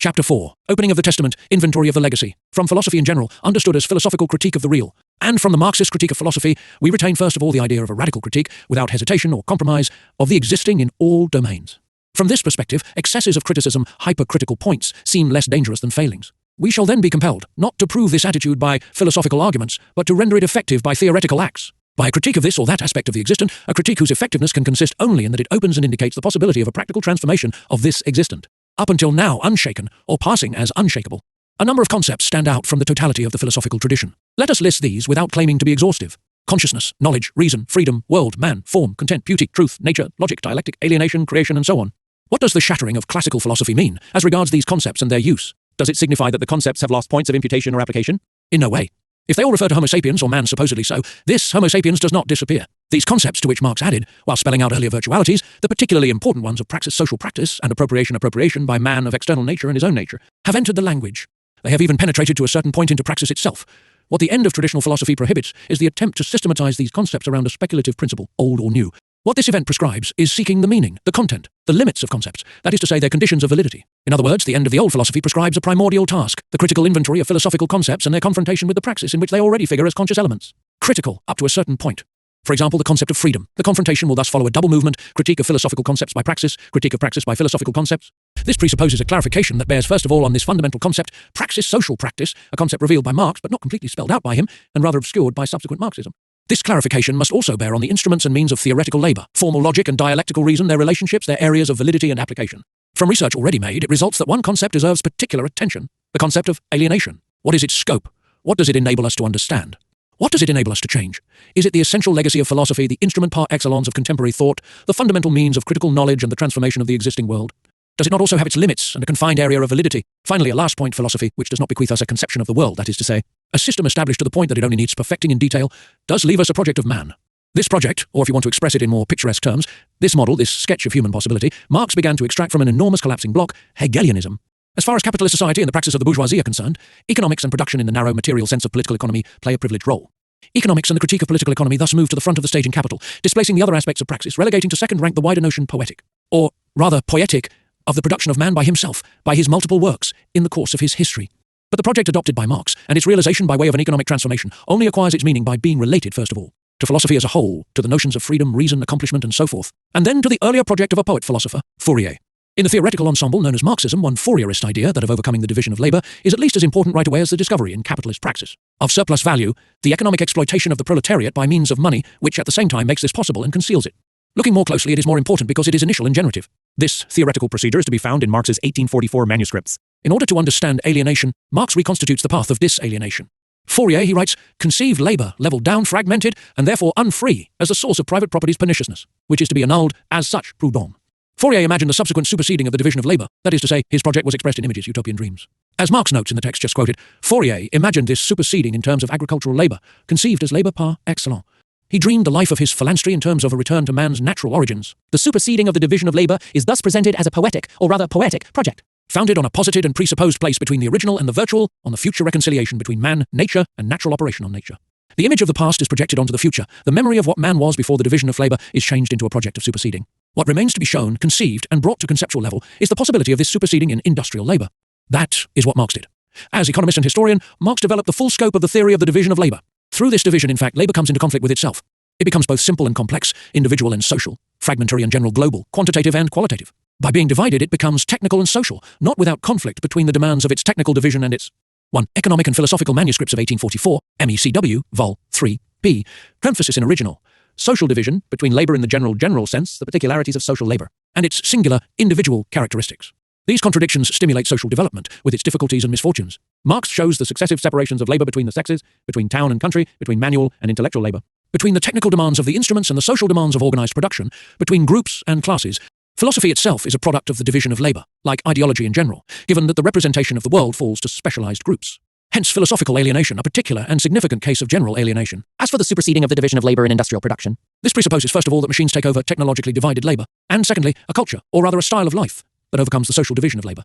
Chapter 4. Opening of the Testament, Inventory of the Legacy. From philosophy in general, understood as philosophical critique of the real, and from the Marxist critique of philosophy, we retain first of all the idea of a radical critique, without hesitation or compromise, of the existing in all domains. From this perspective, excesses of criticism, hypercritical points, seem less dangerous than failings. We shall then be compelled, not to prove this attitude by philosophical arguments, but to render it effective by theoretical acts. By a critique of this or that aspect of the existent, a critique whose effectiveness can consist only in that it opens and indicates the possibility of a practical transformation of this existent, up until now unshaken, or passing as unshakable. A number of concepts stand out from the totality of the philosophical tradition. Let us list these without claiming to be exhaustive. Consciousness, knowledge, reason, freedom, world, man, form, content, beauty, truth, nature, logic, dialectic, alienation, creation, and so on. What does the shattering of classical philosophy mean, as regards these concepts and their use? Does it signify that the concepts have lost points of imputation or application? In no way. If they all refer to Homo sapiens, or man supposedly so, this Homo sapiens does not disappear. These concepts to which Marx added, while spelling out earlier virtualities, the particularly important ones of praxis, social practice, and appropriation by man of external nature and his own nature, have entered the language. They have even penetrated to a certain point into praxis itself. What the end of traditional philosophy prohibits is the attempt to systematize these concepts around a speculative principle, old or new. What this event prescribes is seeking the meaning, the content, the limits of concepts, that is to say, their conditions of validity. In other words, the end of the old philosophy prescribes a primordial task, the critical inventory of philosophical concepts and their confrontation with the praxis in which they already figure as conscious elements. Critical, up to a certain point. For example, the concept of freedom. The confrontation will thus follow a double movement, critique of philosophical concepts by praxis, critique of praxis by philosophical concepts. This presupposes a clarification that bears first of all on this fundamental concept, praxis, social practice, a concept revealed by Marx but not completely spelled out by him, and rather obscured by subsequent Marxism. This clarification must also bear on the instruments and means of theoretical labour, formal logic and dialectical reason, their relationships, their areas of validity and application. From research already made, it results that one concept deserves particular attention, the concept of alienation. What is its scope? What does it enable us to understand? What does it enable us to change? Is it the essential legacy of philosophy, the instrument par excellence of contemporary thought, the fundamental means of critical knowledge and the transformation of the existing world? Does it not also have its limits and a confined area of validity? Finally, a last point, philosophy, which does not bequeath us a conception of the world, that is to say, a system established to the point that it only needs perfecting in detail, does leave us a project of man. This project, or if you want to express it in more picturesque terms, this model, this sketch of human possibility, Marx began to extract from an enormous collapsing block, Hegelianism. As far as capitalist society and the praxis of the bourgeoisie are concerned, economics and production in the narrow material sense of political economy play a privileged role. Economics and the critique of political economy thus move to the front of the stage in capital, displacing the other aspects of praxis, relegating to second rank the wider notion poetic, or rather poietic, of the production of man by himself, by his multiple works, in the course of his history. But the project adopted by Marx, and its realization by way of an economic transformation, only acquires its meaning by being related, first of all, to philosophy as a whole, to the notions of freedom, reason, accomplishment, and so forth, and then to the earlier project of a poet-philosopher, Fourier. In the theoretical ensemble known as Marxism, one Fourierist idea, that of overcoming the division of labour, is at least as important right away as the discovery in capitalist praxis of surplus value, the economic exploitation of the proletariat by means of money, which at the same time makes this possible and conceals it. Looking more closely, it is more important because it is initial and generative. This theoretical procedure is to be found in Marx's 1844 manuscripts. In order to understand alienation, Marx reconstitutes the path of disalienation. Fourier, he writes, conceived labour leveled down, fragmented, and therefore unfree as the source of private property's perniciousness, which is to be annulled as such, Proudhon. Fourier imagined the subsequent superseding of the division of labour, that is to say, his project was expressed in images, utopian dreams. As Marx notes in the text just quoted, Fourier imagined this superseding in terms of agricultural labour, conceived as labour par excellence. He dreamed the life of his phalanstery in terms of a return to man's natural origins. The superseding of the division of labour is thus presented as a poetic, or rather poetic, project, founded on a posited and presupposed place between the original and the virtual, on the future reconciliation between man, nature, and natural operation on nature. The image of the past is projected onto the future. The memory of what man was before the division of labour is changed into a project of superseding. What remains to be shown, conceived, and brought to conceptual level is the possibility of this superseding in industrial labour. That is what Marx did. As economist and historian, Marx developed the full scope of the theory of the division of labour. Through this division, in fact, labour comes into conflict with itself. It becomes both simple and complex, individual and social, fragmentary and general global, quantitative and qualitative. By being divided, it becomes technical and social, not without conflict between the demands of its technical division and its 1. Economic and Philosophical Manuscripts of 1844, MECW, Vol. 3, p. Emphasis in original. Social division, between labour in the general sense, the particularities of social labour, and its singular, individual characteristics. These contradictions stimulate social development, with its difficulties and misfortunes. Marx shows the successive separations of labour between the sexes, between town and country, between manual and intellectual labour, between the technical demands of the instruments and the social demands of organised production, between groups and classes. Philosophy itself is a product of the division of labour, like ideology in general, given that the representation of the world falls to specialised groups. Hence philosophical alienation, a particular and significant case of general alienation. As for the superseding of the division of labour in industrial production, this presupposes first of all that machines take over technologically divided labour, and secondly, a culture, or rather a style of life, that overcomes the social division of labour.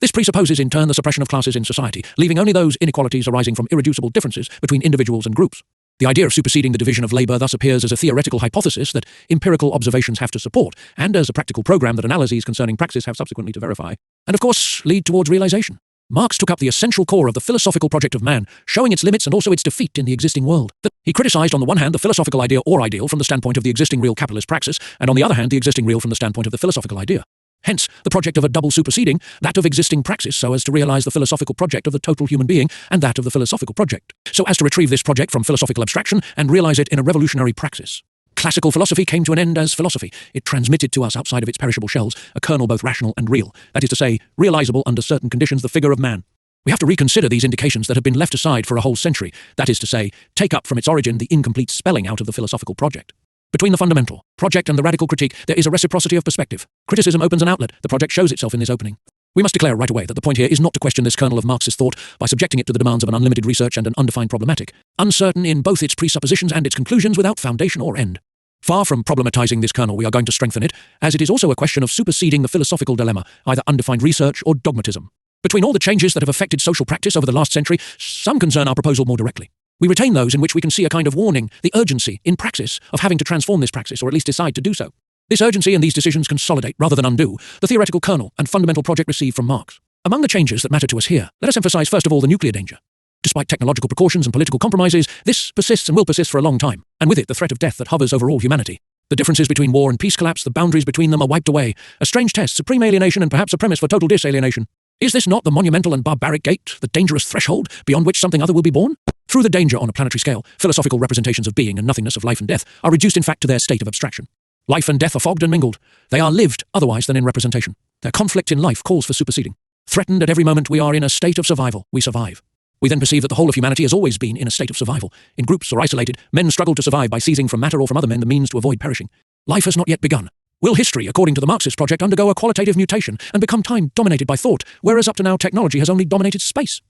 This presupposes in turn the suppression of classes in society, leaving only those inequalities arising from irreducible differences between individuals and groups. The idea of superseding the division of labour thus appears as a theoretical hypothesis that empirical observations have to support, and as a practical programme that analyses concerning praxis have subsequently to verify. and of course lead towards realization. Marx took up the essential core of the philosophical project of man, showing its limits and also its defeat in the existing world. He criticized on the one hand the philosophical idea or ideal from the standpoint of the existing real capitalist praxis, and on the other hand the existing real from the standpoint of the philosophical idea. Hence, the project of a double superseding that of existing praxis so as to realize the philosophical project of the total human being and that of the philosophical project, so as to retrieve this project from philosophical abstraction and realize it in a revolutionary praxis. Classical philosophy came to an end as philosophy. It transmitted to us outside of its perishable shells a kernel both rational and real, that is to say, realizable under certain conditions the figure of man. We have to reconsider these indications that have been left aside for a whole century, that is to say, take up from its origin the incomplete spelling out of the philosophical project. Between the fundamental project and the radical critique, there is a reciprocity of perspective. Criticism opens an outlet. The project shows itself in this opening. We must declare right away that the point here is not to question this kernel of Marxist thought by subjecting it to the demands of an unlimited research and an undefined problematic, uncertain in both its presuppositions and its conclusions without foundation or end. Far from problematizing this kernel, we are going to strengthen it, as it is also a question of superseding the philosophical dilemma, either undefined research or dogmatism. Between all the changes that have affected social practice over the last century, some concern our proposal more directly. We retain those in which we can see a kind of warning, the urgency, in praxis, of having to transform this praxis, or at least decide to do so. This urgency and these decisions consolidate, rather than undo, the theoretical kernel and fundamental project received from Marx. Among the changes that matter to us here, let us emphasize first of all the nuclear danger. Despite technological precautions and political compromises, this persists and will persist for a long time, and with it the threat of death that hovers over all humanity. The differences between war and peace collapse, the boundaries between them are wiped away, a strange test, supreme alienation, and perhaps a premise for total disalienation. Is this not the monumental and barbaric gate, the dangerous threshold, beyond which something other will be born? Through the danger on a planetary scale, philosophical representations of being and nothingness, of life and death, are reduced in fact to their state of abstraction. Life and death are fogged and mingled. They are lived otherwise than in representation. Their conflict in life calls for superseding. Threatened at every moment, we are in a state of survival. We survive. We then perceive that the whole of humanity has always been in a state of survival. In groups or isolated, men struggle to survive by seizing from matter or from other men the means to avoid perishing. Life has not yet begun. Will history, according to the Marxist project, undergo a qualitative mutation and become time dominated by thought, whereas up to now technology has only dominated space?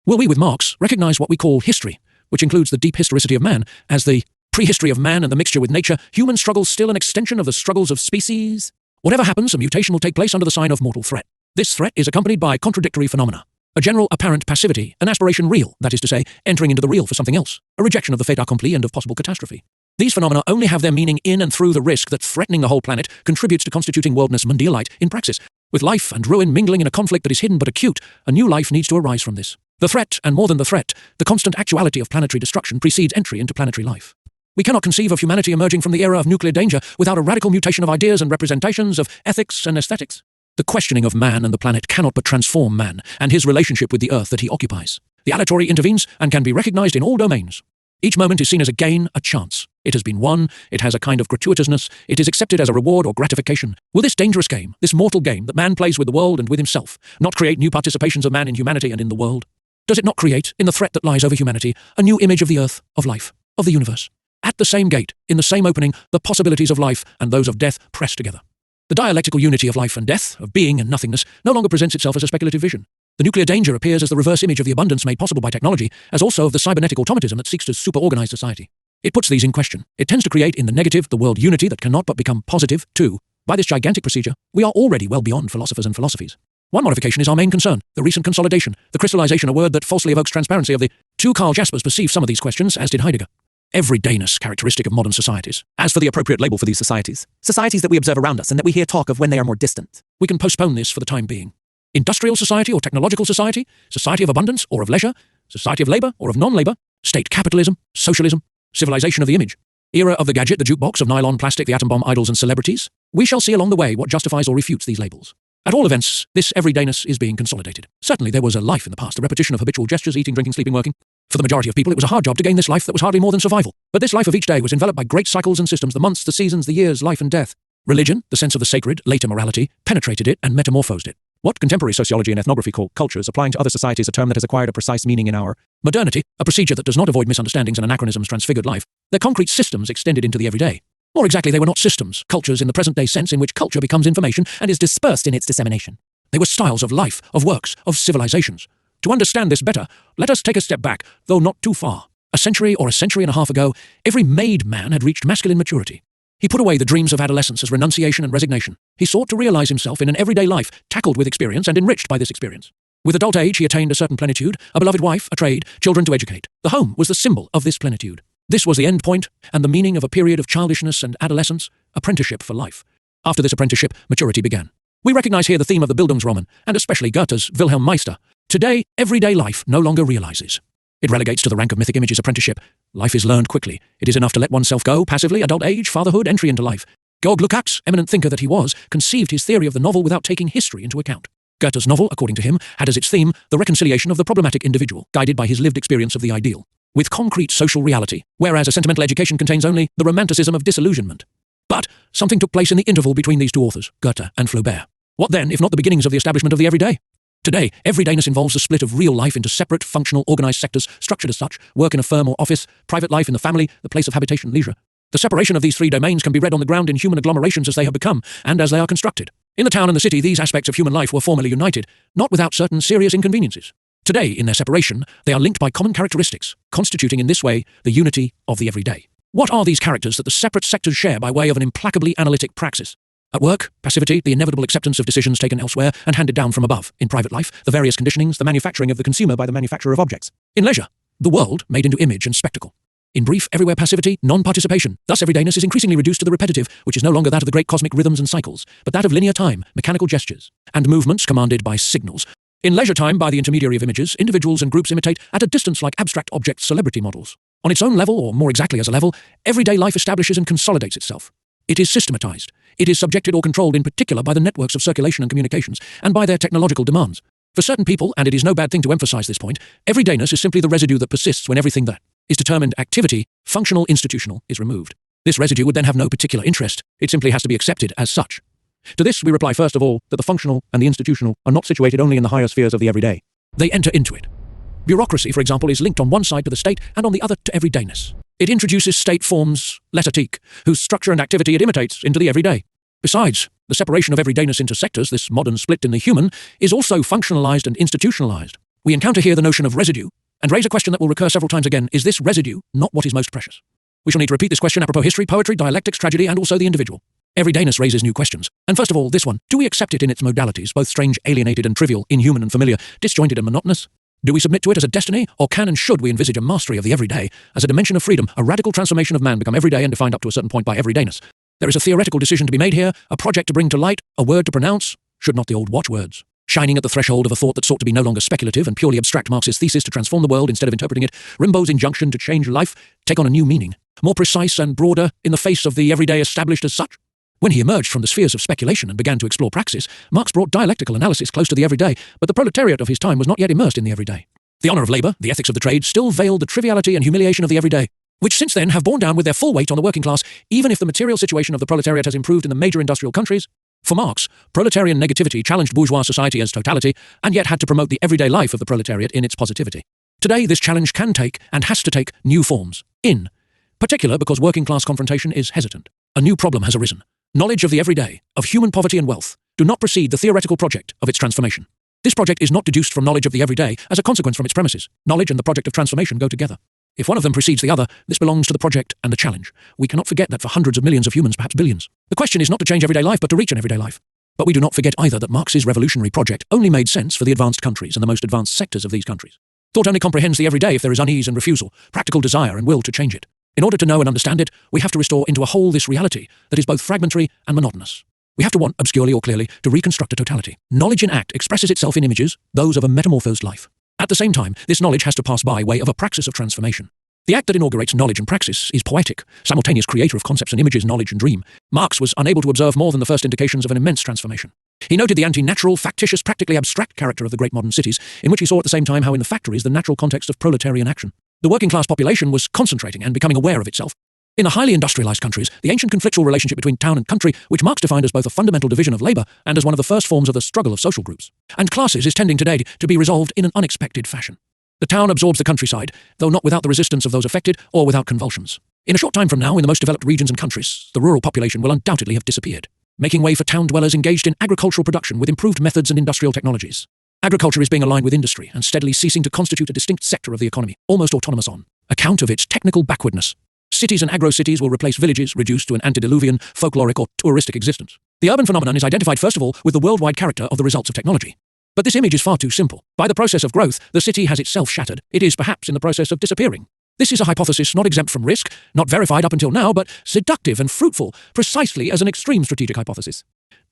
Will we, with Marx, recognize what we call history, which includes the deep historicity of man, as the prehistory of man and the mixture with nature, human struggles still an extension of the struggles of species? Whatever happens, a mutation will take place under the sign of mortal threat. This threat is accompanied by contradictory phenomena. A general apparent passivity, an aspiration real, that is to say, entering into the real for something else, a rejection of the fait accompli and of possible catastrophe. These phenomena only have their meaning in and through the risk that threatening the whole planet contributes to constituting worldness mundialite in praxis. With life and ruin mingling in a conflict that is hidden but acute, a new life needs to arise from this. The threat, and more than the threat, the constant actuality of planetary destruction precedes entry into planetary life. We cannot conceive of humanity emerging from the era of nuclear danger without a radical mutation of ideas and representations of ethics and aesthetics. The questioning of man and the planet cannot but transform man and his relationship with the earth that he occupies. The aleatory intervenes and can be recognized in all domains. Each moment is seen as a gain, a chance. It has been won, it has a kind of gratuitousness, it is accepted as a reward or gratification. Will this dangerous game, this mortal game that man plays with the world and with himself, not create new participations of man in humanity and in the world? Does it not create, in the threat that lies over humanity, a new image of the earth, of life, of the universe? At the same gate, in the same opening, the possibilities of life and those of death press together. The dialectical unity of life and death, of being and nothingness, no longer presents itself as a speculative vision. The nuclear danger appears as the reverse image of the abundance made possible by technology, as also of the cybernetic automatism that seeks to superorganize society. It puts these in question. It tends to create in the negative the world unity that cannot but become positive, too. By this gigantic procedure, we are already well beyond philosophers and philosophies. One modification is our main concern, the recent consolidation, the crystallization, a word that falsely evokes transparency of the two Karl Jaspers perceived some of these questions, as did Heidegger. Everydayness characteristic of modern societies. As for the appropriate label for these societies that we observe around us and that we hear talk of when they are more distant, we can postpone this for the time being. Industrial society or technological society, society of abundance or of leisure, society of labor or of non-labor, state capitalism, socialism, civilization of the image, era of the gadget, the jukebox, of nylon, plastic, the atom bomb, idols and celebrities. We shall see along the way what justifies or refutes these labels. At all events, this everydayness is being consolidated. Certainly there was a life in the past, a repetition of habitual gestures, eating, drinking, sleeping, working. For the majority of people, it was a hard job to gain this life that was hardly more than survival. But this life of each day was enveloped by great cycles and systems, the months, the seasons, the years, life and death. Religion, the sense of the sacred, later morality, penetrated it and metamorphosed it. What contemporary sociology and ethnography call cultures, applying to other societies a term that has acquired a precise meaning in our modernity, a procedure that does not avoid misunderstandings and anachronisms transfigured life, their concrete systems extended into the everyday. More exactly, they were not systems, cultures in the present-day sense in which culture becomes information and is dispersed in its dissemination. They were styles of life, of works, of civilizations. To understand this better, let us take a step back, though not too far. A century or a century and a half ago, every made man had reached masculine maturity. He put away the dreams of adolescence as renunciation and resignation. He sought to realize himself in an everyday life, tackled with experience and enriched by this experience. With adult age, he attained a certain plenitude, a beloved wife, a trade, children to educate. The home was the symbol of this plenitude. This was the end point and the meaning of a period of childishness and adolescence, apprenticeship for life. After this apprenticeship, maturity began. We recognize here the theme of the Bildungsroman, and especially Goethe's Wilhelm Meister. Today, everyday life no longer realizes. It relegates to the rank of mythic images apprenticeship. Life is learned quickly. It is enough to let oneself go, passively, adult age, fatherhood, entry into life. Georg Lukács, eminent thinker that he was, conceived his theory of the novel without taking history into account. Goethe's novel, according to him, had as its theme the reconciliation of the problematic individual, guided by his lived experience of the ideal, with concrete social reality, whereas a sentimental education contains only the romanticism of disillusionment. But something took place in the interval between these two authors, Goethe and Flaubert. What then, if not the beginnings of the establishment of the everyday? Today, everydayness involves the split of real life into separate, functional, organized sectors, structured as such: work in a firm or office, private life in the family, the place of habitation, leisure. The separation of these three domains can be read on the ground in human agglomerations as they have become, and as they are constructed. In the town and the city, these aspects of human life were formerly united, not without certain serious inconveniences. Today, in their separation, they are linked by common characteristics, constituting in this way the unity of the everyday. What are these characters that the separate sectors share by way of an implacably analytic praxis? At work, passivity, the inevitable acceptance of decisions taken elsewhere and handed down from above. In private life, the various conditionings, the manufacturing of the consumer by the manufacturer of objects. In leisure, the world made into image and spectacle. In brief, everywhere passivity, non-participation. Thus everydayness is increasingly reduced to the repetitive, which is no longer that of the great cosmic rhythms and cycles, but that of linear time, mechanical gestures, and movements commanded by signals. In leisure time, by the intermediary of images, individuals and groups imitate at a distance like abstract object celebrity models. On its own level, or more exactly as a level, everyday life establishes and consolidates itself. It is systematized. It is subjected or controlled in particular by the networks of circulation and communications, and by their technological demands. For certain people, and it is no bad thing to emphasize this point, everydayness is simply the residue that persists when everything that is determined activity, functional, institutional, is removed. This residue would then have no particular interest. It simply has to be accepted as such. To this we reply first of all that the functional and the institutional are not situated only in the higher spheres of the everyday. They enter into it. Bureaucracy, for example, is linked on one side to the state and on the other to everydayness. It introduces state forms, l'étatique, whose structure and activity it imitates into the everyday. Besides, the separation of everydayness into sectors, this modern split in the human, is also functionalized and institutionalized. We encounter here the notion of residue, and raise a question that will recur several times again: is this residue not what is most precious? We shall need to repeat this question apropos history, poetry, dialectics, tragedy, and also the individual. Everydayness raises new questions, and first of all, this one: do we accept it in its modalities, both strange, alienated and trivial, inhuman and familiar, disjointed and monotonous? Do we submit to it as a destiny, or can and should we envisage a mastery of the everyday, as a dimension of freedom, a radical transformation of man become everyday and defined up to a certain point by everydayness? There is a theoretical decision to be made here, a project to bring to light, a word to pronounce. Should not the old watchwords, shining at the threshold of a thought that sought to be no longer speculative and purely abstract Marxist thesis to transform the world instead of interpreting it, Rimbaud's injunction to change life, take on a new meaning, more precise and broader in the face of the everyday established as such? When he emerged from the spheres of speculation and began to explore praxis, Marx brought dialectical analysis close to the everyday, but the proletariat of his time was not yet immersed in the everyday. The honour of labour, the ethics of the trade, still veiled the triviality and humiliation of the everyday, which since then have borne down with their full weight on the working class, even if the material situation of the proletariat has improved in the major industrial countries. For Marx, proletarian negativity challenged bourgeois society as totality, and yet had to promote the everyday life of the proletariat in its positivity. Today, this challenge can take, and has to take, new forms. In particular, because working class confrontation is hesitant. A new problem has arisen. Knowledge of the everyday, of human poverty and wealth, do not precede the theoretical project of its transformation. This project is not deduced from knowledge of the everyday as a consequence from its premises. Knowledge and the project of transformation go together. If one of them precedes the other, this belongs to the project and the challenge. We cannot forget that for hundreds of millions of humans, perhaps billions, the question is not to change everyday life, but to reach an everyday life. But we do not forget either that Marx's revolutionary project only made sense for the advanced countries and the most advanced sectors of these countries. Thought only comprehends the everyday if there is unease and refusal, practical desire and will to change it. In order to know and understand it, we have to restore into a whole this reality that is both fragmentary and monotonous. We have to want, obscurely or clearly, to reconstruct a totality. Knowledge in act expresses itself in images, those of a metamorphosed life. At the same time, this knowledge has to pass by way of a praxis of transformation. The act that inaugurates knowledge and praxis is poetic, simultaneous creator of concepts and images, knowledge and dream. Marx was unable to observe more than the first indications of an immense transformation. He noted the anti-natural, factitious, practically abstract character of the great modern cities, in which he saw at the same time how in the factories the natural context of proletarian action. The working class population was concentrating and becoming aware of itself. In the highly industrialized countries, the ancient conflictual relationship between town and country, which Marx defined as both a fundamental division of labor and as one of the first forms of the struggle of social groups and classes, is tending today to be resolved in an unexpected fashion. The town absorbs the countryside, though not without the resistance of those affected or without convulsions. In a short time from now, in the most developed regions and countries, the rural population will undoubtedly have disappeared, making way for town dwellers engaged in agricultural production with improved methods and industrial technologies. Agriculture is being aligned with industry and steadily ceasing to constitute a distinct sector of the economy, almost autonomous on account of its technical backwardness. Cities and agro-cities will replace villages, reduced to an antediluvian, folkloric or touristic existence. The urban phenomenon is identified first of all with the worldwide character of the results of technology. But this image is far too simple. By the process of growth, the city has itself shattered. It is perhaps in the process of disappearing. This is a hypothesis not exempt from risk, not verified up until now, but seductive and fruitful, precisely as an extreme strategic hypothesis.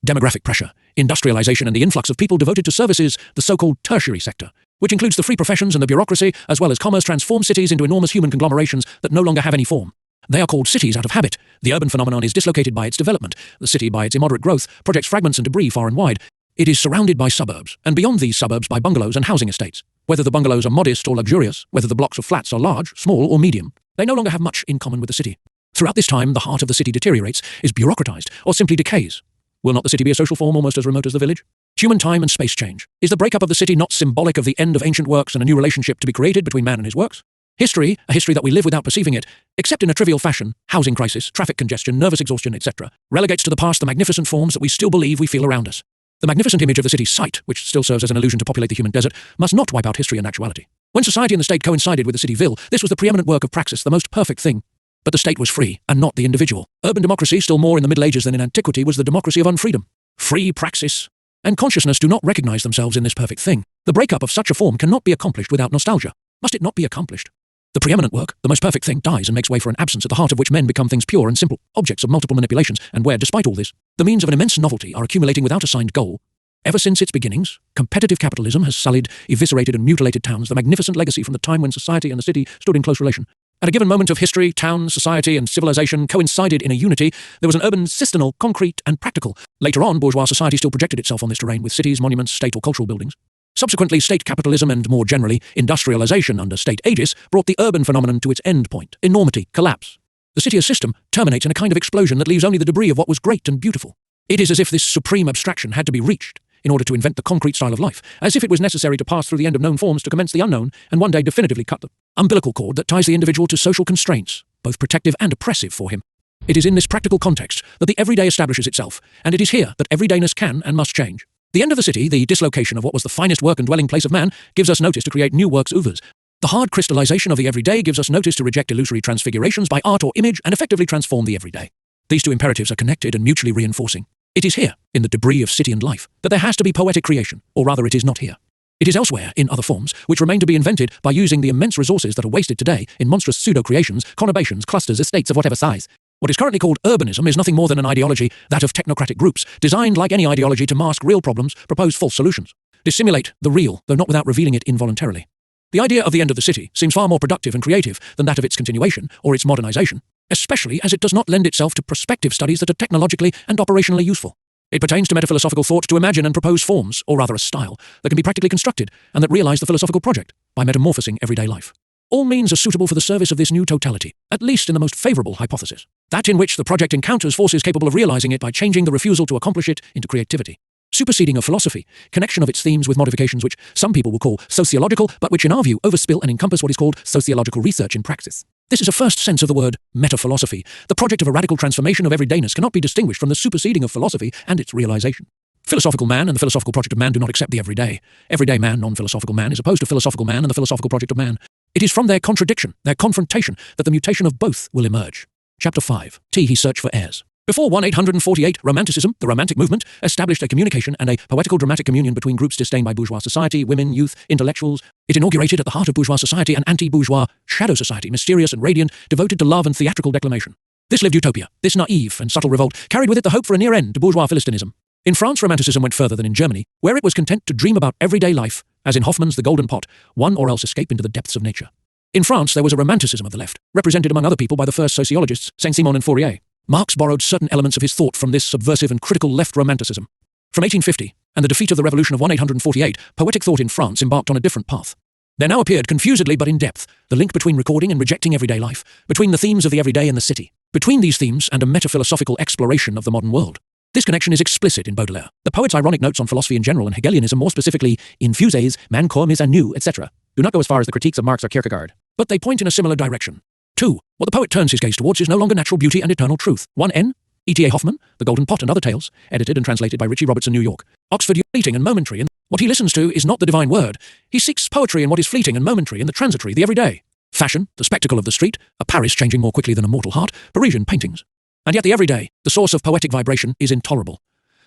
Demographic pressure, industrialization and the influx of people devoted to services, the so-called tertiary sector, which includes the free professions and the bureaucracy, as well as commerce, transform cities into enormous human conglomerations that no longer have any form. They are called cities out of habit. The urban phenomenon is dislocated by its development. The city, by its immoderate growth, projects fragments and debris far and wide. It is surrounded by suburbs, and beyond these suburbs by bungalows and housing estates. Whether the bungalows are modest or luxurious, whether the blocks of flats are large, small, or medium, they no longer have much in common with the city. Throughout this time, the heart of the city deteriorates, is bureaucratized, or simply decays. Will not the city be a social form almost as remote as the village? Human time and space change. Is the breakup of the city not symbolic of the end of ancient works and a new relationship to be created between man and his works? History, a history that we live without perceiving it, except in a trivial fashion, housing crisis, traffic congestion, nervous exhaustion, etc., relegates to the past the magnificent forms that we still believe we feel around us. The magnificent image of the city's site, which still serves as an illusion to populate the human desert, must not wipe out history and actuality. When society and the state coincided with the city-ville, this was the preeminent work of praxis, the most perfect thing. But the state was free, and not the individual. Urban democracy, still more in the Middle Ages than in antiquity, was the democracy of unfreedom. Free praxis and consciousness do not recognize themselves in this perfect thing. The breakup of such a form cannot be accomplished without nostalgia. Must it not be accomplished? The preeminent work, the most perfect thing, dies and makes way for an absence at the heart of which men become things pure and simple, objects of multiple manipulations, and where, despite all this, the means of an immense novelty are accumulating without assigned goal. Ever since its beginnings, competitive capitalism has sullied, eviscerated, and mutilated towns, the magnificent legacy from the time when society and the city stood in close relation. At a given moment of history, town, society, and civilization coincided in a unity. There was an urban system, concrete and practical. Later on, bourgeois society still projected itself on this terrain with cities, monuments, state or cultural buildings. Subsequently, state capitalism and, more generally, industrialization under state aegis brought the urban phenomenon to its end point, enormity, collapse. The city as system terminates in a kind of explosion that leaves only the debris of what was great and beautiful. It is as if this supreme abstraction had to be reached in order to invent the concrete style of life, as if it was necessary to pass through the end of known forms to commence the unknown, and one day definitively cut the umbilical cord that ties the individual to social constraints, both protective and oppressive for him. It is in this practical context that the everyday establishes itself, and it is here that everydayness can and must change. The end of the city, the dislocation of what was the finest work and dwelling place of man, gives us notice to create new works oeuvres. The hard crystallization of the everyday gives us notice to reject illusory transfigurations by art or image and effectively transform the everyday. These two imperatives are connected and mutually reinforcing. It is here, in the debris of city and life, that there has to be poetic creation, or rather it is not here. It is elsewhere, in other forms, which remain to be invented by using the immense resources that are wasted today in monstrous pseudo-creations, conurbations, clusters, estates of whatever size. What is currently called urbanism is nothing more than an ideology, that of technocratic groups, designed like any ideology to mask real problems, propose false solutions, dissimulate the real, though not without revealing it involuntarily. The idea of the end of the city seems far more productive and creative than that of its continuation, or its modernization, especially as it does not lend itself to prospective studies that are technologically and operationally useful. It pertains to metaphilosophical thought to imagine and propose forms, or rather a style, that can be practically constructed, and that realize the philosophical project, by metamorphosing everyday life. All means are suitable for the service of this new totality, at least in the most favourable hypothesis, that in which the project encounters forces capable of realizing it by changing the refusal to accomplish it into creativity. Superseding of philosophy, connection of its themes with modifications which some people will call sociological, but which in our view overspill and encompass what is called sociological research in praxis. This is a first sense of the word metaphilosophy. The project of a radical transformation of everydayness cannot be distinguished from the superseding of philosophy and its realization. Philosophical man and the philosophical project of man do not accept the everyday. Everyday man, non-philosophical man, is opposed to philosophical man and the philosophical project of man. It is from their contradiction, their confrontation, that the mutation of both will emerge. Chapter 5. He search for heirs. Before 1848, Romanticism, the Romantic movement, established a communication and a poetical dramatic communion between groups disdained by bourgeois society, women, youth, intellectuals. It inaugurated at the heart of bourgeois society an anti-bourgeois shadow society, mysterious and radiant, devoted to love and theatrical declamation. This lived utopia, this naive and subtle revolt, carried with it the hope for a near end to bourgeois philistinism. In France, Romanticism went further than in Germany, where it was content to dream about everyday life, as in Hoffmann's The Golden Pot, one or else escape into the depths of nature. In France, there was a Romanticism of the left, represented among other people by the first sociologists, Saint-Simon and Fourier. Marx borrowed certain elements of his thought from this subversive and critical left Romanticism. From 1850, and the defeat of the Revolution of 1848, poetic thought in France embarked on a different path. There now appeared, confusedly but in depth, the link between recording and rejecting everyday life, between the themes of the everyday and the city, between these themes and a metaphilosophical exploration of the modern world. This connection is explicit in Baudelaire. The poet's ironic notes on philosophy in general and Hegelianism more specifically, in Fusé's, Man comme is à nous, etc., do not go as far as the critiques of Marx or Kierkegaard, but they point in a similar direction. 2. What the poet turns his gaze towards is no longer natural beauty and eternal truth. 1N. E.T.A. Hoffmann, The Golden Pot and Other Tales, edited and translated by Richie Robertson, New York. Oxford, fleeting and momentary, and what he listens to is not the divine word. He seeks poetry in what is fleeting and momentary, in the transitory, the everyday. Fashion, the spectacle of the street, a Paris changing more quickly than a mortal heart, Parisian paintings. And yet the everyday, the source of poetic vibration, is intolerable.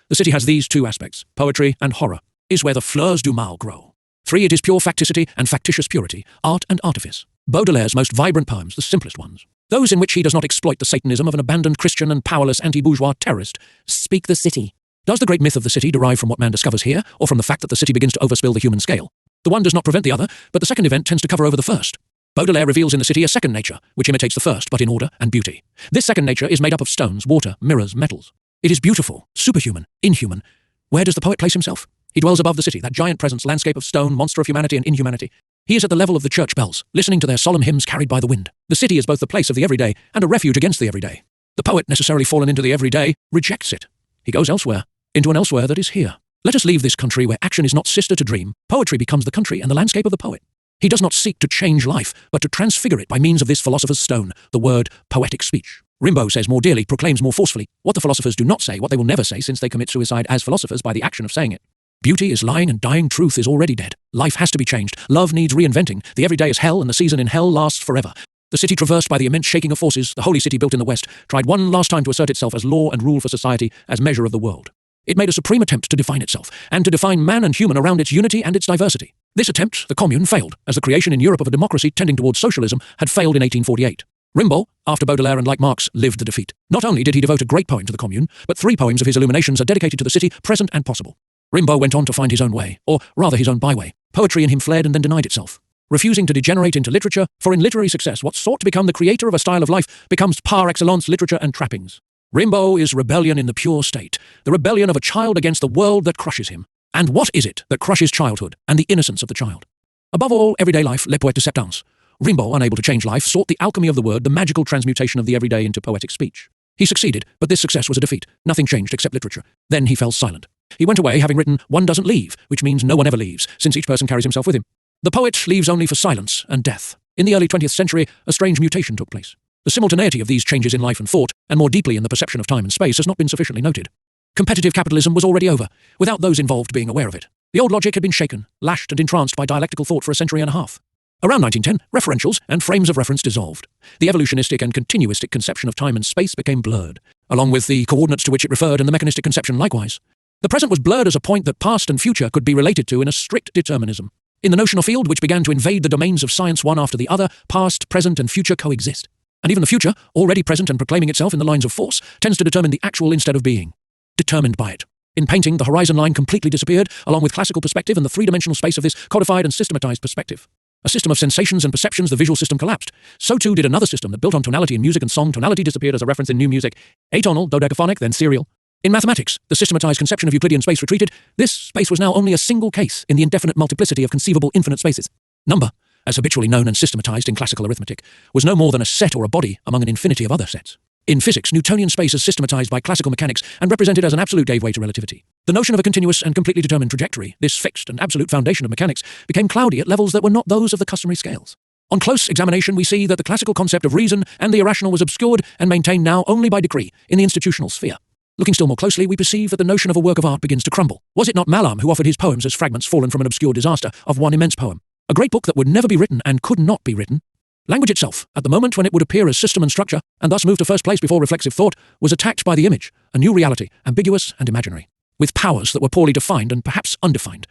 The city has these two aspects, poetry and horror, is where the fleurs du mal grow. 3. It is pure facticity and factitious purity, art and artifice. Baudelaire's most vibrant poems, the simplest ones, those in which he does not exploit the Satanism of an abandoned Christian and powerless anti-bourgeois terrorist, speak the city. Does the great myth of the city derive from what man discovers here, or from the fact that the city begins to overspill the human scale? The one does not prevent the other, but the second event tends to cover over the first. Baudelaire reveals in the city a second nature, which imitates the first, but in order and beauty. This second nature is made up of stones, water, mirrors, metals. It is beautiful, superhuman, inhuman. Where does the poet place himself? He dwells above the city, that giant presence, landscape of stone, monster of humanity and inhumanity. He is at the level of the church bells, listening to their solemn hymns carried by the wind. The city is both the place of the everyday and a refuge against the everyday. The poet, necessarily fallen into the everyday, rejects it. He goes elsewhere, into an elsewhere that is here. Let us leave this country where action is not sister to dream. Poetry becomes the country and the landscape of the poet. He does not seek to change life, but to transfigure it by means of this philosopher's stone, the word poetic speech. Rimbaud says more dearly, proclaims more forcefully, what the philosophers do not say, what they will never say, since they commit suicide as philosophers by the action of saying it. Beauty is lying and dying, truth is already dead. Life has to be changed. Love needs reinventing. The everyday is hell, and the season in hell lasts forever. The city traversed by the immense shaking of forces, the holy city built in the West, tried one last time to assert itself as law and rule for society, as measure of the world. It made a supreme attempt to define itself, and to define man and human around its unity and its diversity. This attempt, the Commune, failed, as the creation in Europe of a democracy tending towards socialism had failed in 1848. Rimbaud, after Baudelaire and like Marx, lived the defeat. Not only did he devote a great poem to the Commune, but 3 poems of his illuminations are dedicated to the city, present and possible. Rimbaud went on to find his own way, or rather his own byway. Poetry in him fled and then denied itself, refusing to degenerate into literature, for in literary success what sought to become the creator of a style of life becomes par excellence literature and trappings. Rimbaud is rebellion in the pure state, the rebellion of a child against the world that crushes him. And what is it that crushes childhood and the innocence of the child? Above all, everyday life, le poète acceptance. Rimbaud, unable to change life, sought the alchemy of the word, the magical transmutation of the everyday into poetic speech. He succeeded, but this success was a defeat. Nothing changed except literature. Then he fell silent. He went away having written, "One doesn't leave," which means no one ever leaves, since each person carries himself with him. The poet leaves only for silence and death. In the early 20th century, a strange mutation took place. The simultaneity of these changes in life and thought, and more deeply in the perception of time and space, has not been sufficiently noted. Competitive capitalism was already over, without those involved being aware of it. The old logic had been shaken, lashed and entranced by dialectical thought for a century and a half. Around 1910, referentials and frames of reference dissolved. The evolutionistic and continuistic conception of time and space became blurred, along with the coordinates to which it referred and the mechanistic conception likewise. The present was blurred as a point that past and future could be related to in a strict determinism. In the notional field, which began to invade the domains of science one after the other, past, present and future coexist. And even the future, already present and proclaiming itself in the lines of force, tends to determine the actual instead of being. Determined by it. In painting, the horizon line completely disappeared, along with classical perspective and the three-dimensional space of this codified and systematized perspective. A system of sensations and perceptions, the visual system collapsed. So too did another system that built on tonality in music and song. Tonality disappeared as a reference in new music. Atonal, dodecaphonic, then serial. In mathematics, the systematized conception of Euclidean space retreated. This space was now only a single case in the indefinite multiplicity of conceivable infinite spaces. Number, as habitually known and systematized in classical arithmetic, was no more than a set or a body among an infinity of other sets. In physics, Newtonian space is systematized by classical mechanics and represented as an absolute gave way to relativity. The notion of a continuous and completely determined trajectory, this fixed and absolute foundation of mechanics, became cloudy at levels that were not those of the customary scales. On close examination, we see that the classical concept of reason and the irrational was obscured and maintained now only by decree in the institutional sphere. Looking still more closely, we perceive that the notion of a work of art begins to crumble. Was it not Mallarmé who offered his poems as fragments fallen from an obscure disaster of one immense poem? A great book that would never be written and could not be written. Language itself, at the moment when it would appear as system and structure, and thus move to first place before reflexive thought, was attacked by the image, a new reality, ambiguous and imaginary, with powers that were poorly defined and perhaps undefined.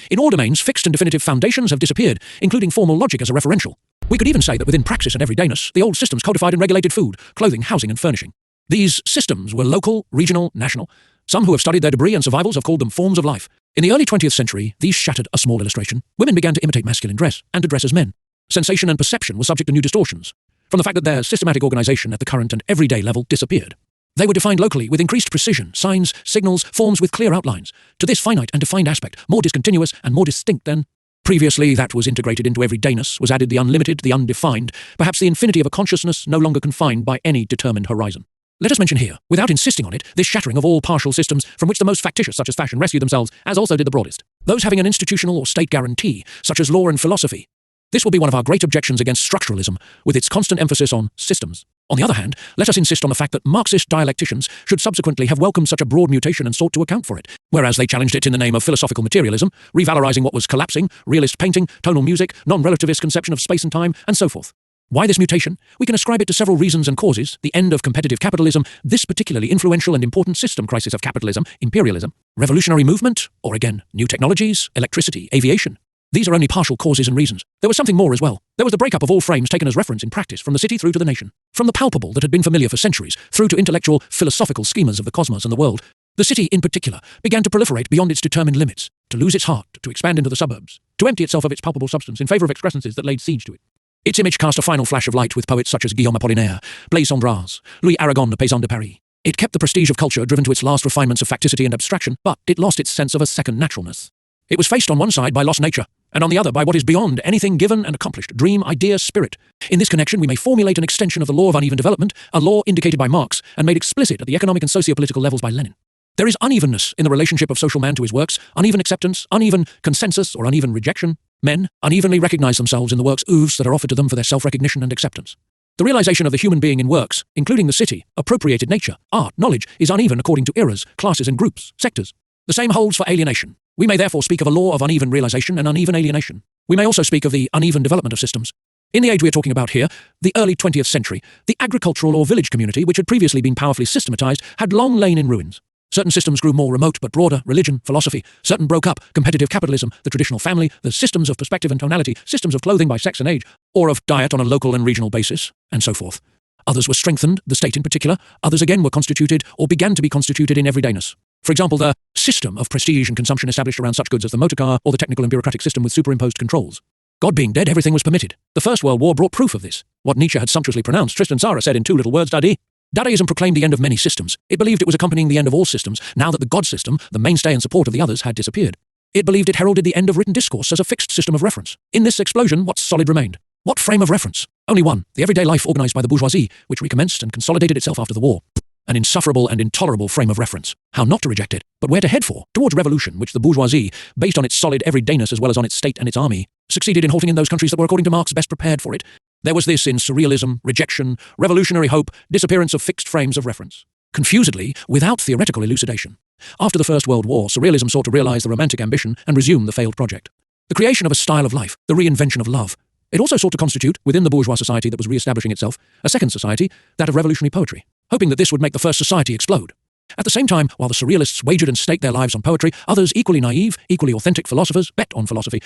In all domains, fixed and definitive foundations have disappeared, including formal logic as a referential. We could even say that within praxis and everydayness, the old systems codified and regulated food, clothing, housing and furnishing. These systems were local, regional, national. Some who have studied their debris and survivals have called them forms of life. In the early 20th century, these shattered a small illustration. Women began to imitate masculine dress, and to dress as men. Sensation and perception were subject to new distortions, from the fact that their systematic organization at the current and everyday level disappeared. They were defined locally with increased precision, signs, signals, forms with clear outlines. To this finite and defined aspect, more discontinuous and more distinct than previously that was integrated into everydayness, was added the unlimited, the undefined, perhaps the infinity of a consciousness no longer confined by any determined horizon. Let us mention here, without insisting on it, this shattering of all partial systems from which the most factitious, such as fashion, rescue themselves, as also did the broadest. Those having an institutional or state guarantee, such as law and philosophy. This will be one of our great objections against structuralism, with its constant emphasis on systems. On the other hand, let us insist on the fact that Marxist dialecticians should subsequently have welcomed such a broad mutation and sought to account for it, whereas they challenged it in the name of philosophical materialism, revalorizing what was collapsing, realist painting, tonal music, non-relativist conception of space and time, and so forth. Why this mutation? We can ascribe it to several reasons and causes: the end of competitive capitalism, this particularly influential and important system crisis of capitalism, imperialism, revolutionary movement, or again, new technologies, electricity, aviation. These are only partial causes and reasons. There was something more as well. There was the breakup of all frames taken as reference in practice, from the city through to the nation. From the palpable that had been familiar for centuries, through to intellectual, philosophical schemas of the cosmos and the world. The city, in particular, began to proliferate beyond its determined limits, to lose its heart, to expand into the suburbs, to empty itself of its palpable substance in favour of excrescences that laid siege to it. Its image cast a final flash of light with poets such as Guillaume Apollinaire, Blaise Cendrars, Louis Aragon de Paysan de Paris. It kept the prestige of culture driven to its last refinements of facticity and abstraction, but it lost its sense of a second naturalness. It was faced on one side by lost nature, and on the other by what is beyond anything given and accomplished, dream, idea, spirit. In this connection, we may formulate an extension of the law of uneven development, a law indicated by Marx and made explicit at the economic and socio-political levels by Lenin. There is unevenness in the relationship of social man to his works, uneven acceptance, uneven consensus or uneven rejection. Men unevenly recognize themselves in the works oeuvres that are offered to them for their self-recognition and acceptance. The realization of the human being in works, including the city, appropriated nature, art, knowledge, is uneven according to eras, classes and groups, sectors. The same holds for alienation. We may therefore speak of a law of uneven realization and uneven alienation. We may also speak of the uneven development of systems. In the age we are talking about here, the early 20th century, the agricultural or village community, which had previously been powerfully systematized, had long lain in ruins. Certain systems grew more remote but broader, religion, philosophy. Certain broke up, competitive capitalism, the traditional family, the systems of perspective and tonality, systems of clothing by sex and age, or of diet on a local and regional basis, and so forth. Others were strengthened, the state in particular. Others again were constituted, or began to be constituted in everydayness. For example, the system of prestige and consumption established around such goods as the motor car, or the technical and bureaucratic system with superimposed controls. God being dead, everything was permitted. The First World War brought proof of this. What Nietzsche had sumptuously pronounced, Tristan Tzara said in two little words, Dadi. Dadaism proclaimed the end of many systems. It believed it was accompanying the end of all systems, now that the God system, the mainstay and support of the others, had disappeared. It believed it heralded the end of written discourse as a fixed system of reference. In this explosion, what solid remained? What frame of reference? Only one, the everyday life organized by the bourgeoisie, which recommenced and consolidated itself after the war. An insufferable and intolerable frame of reference. How not to reject it, but where to head for? Towards revolution, which the bourgeoisie, based on its solid everydayness as well as on its state and its army, succeeded in halting in those countries that were, according to Marx, best prepared for it. There was this in surrealism, rejection, revolutionary hope, disappearance of fixed frames of reference. Confusedly, without theoretical elucidation. After the First World War, surrealism sought to realize the romantic ambition and resume the failed project. The creation of a style of life, the reinvention of love. It also sought to constitute, within the bourgeois society that was re-establishing itself, a second society, that of revolutionary poetry, hoping that this would make the first society explode. At the same time, while the surrealists wagered and staked their lives on poetry, others, equally naive, equally authentic philosophers, bet on philosophy.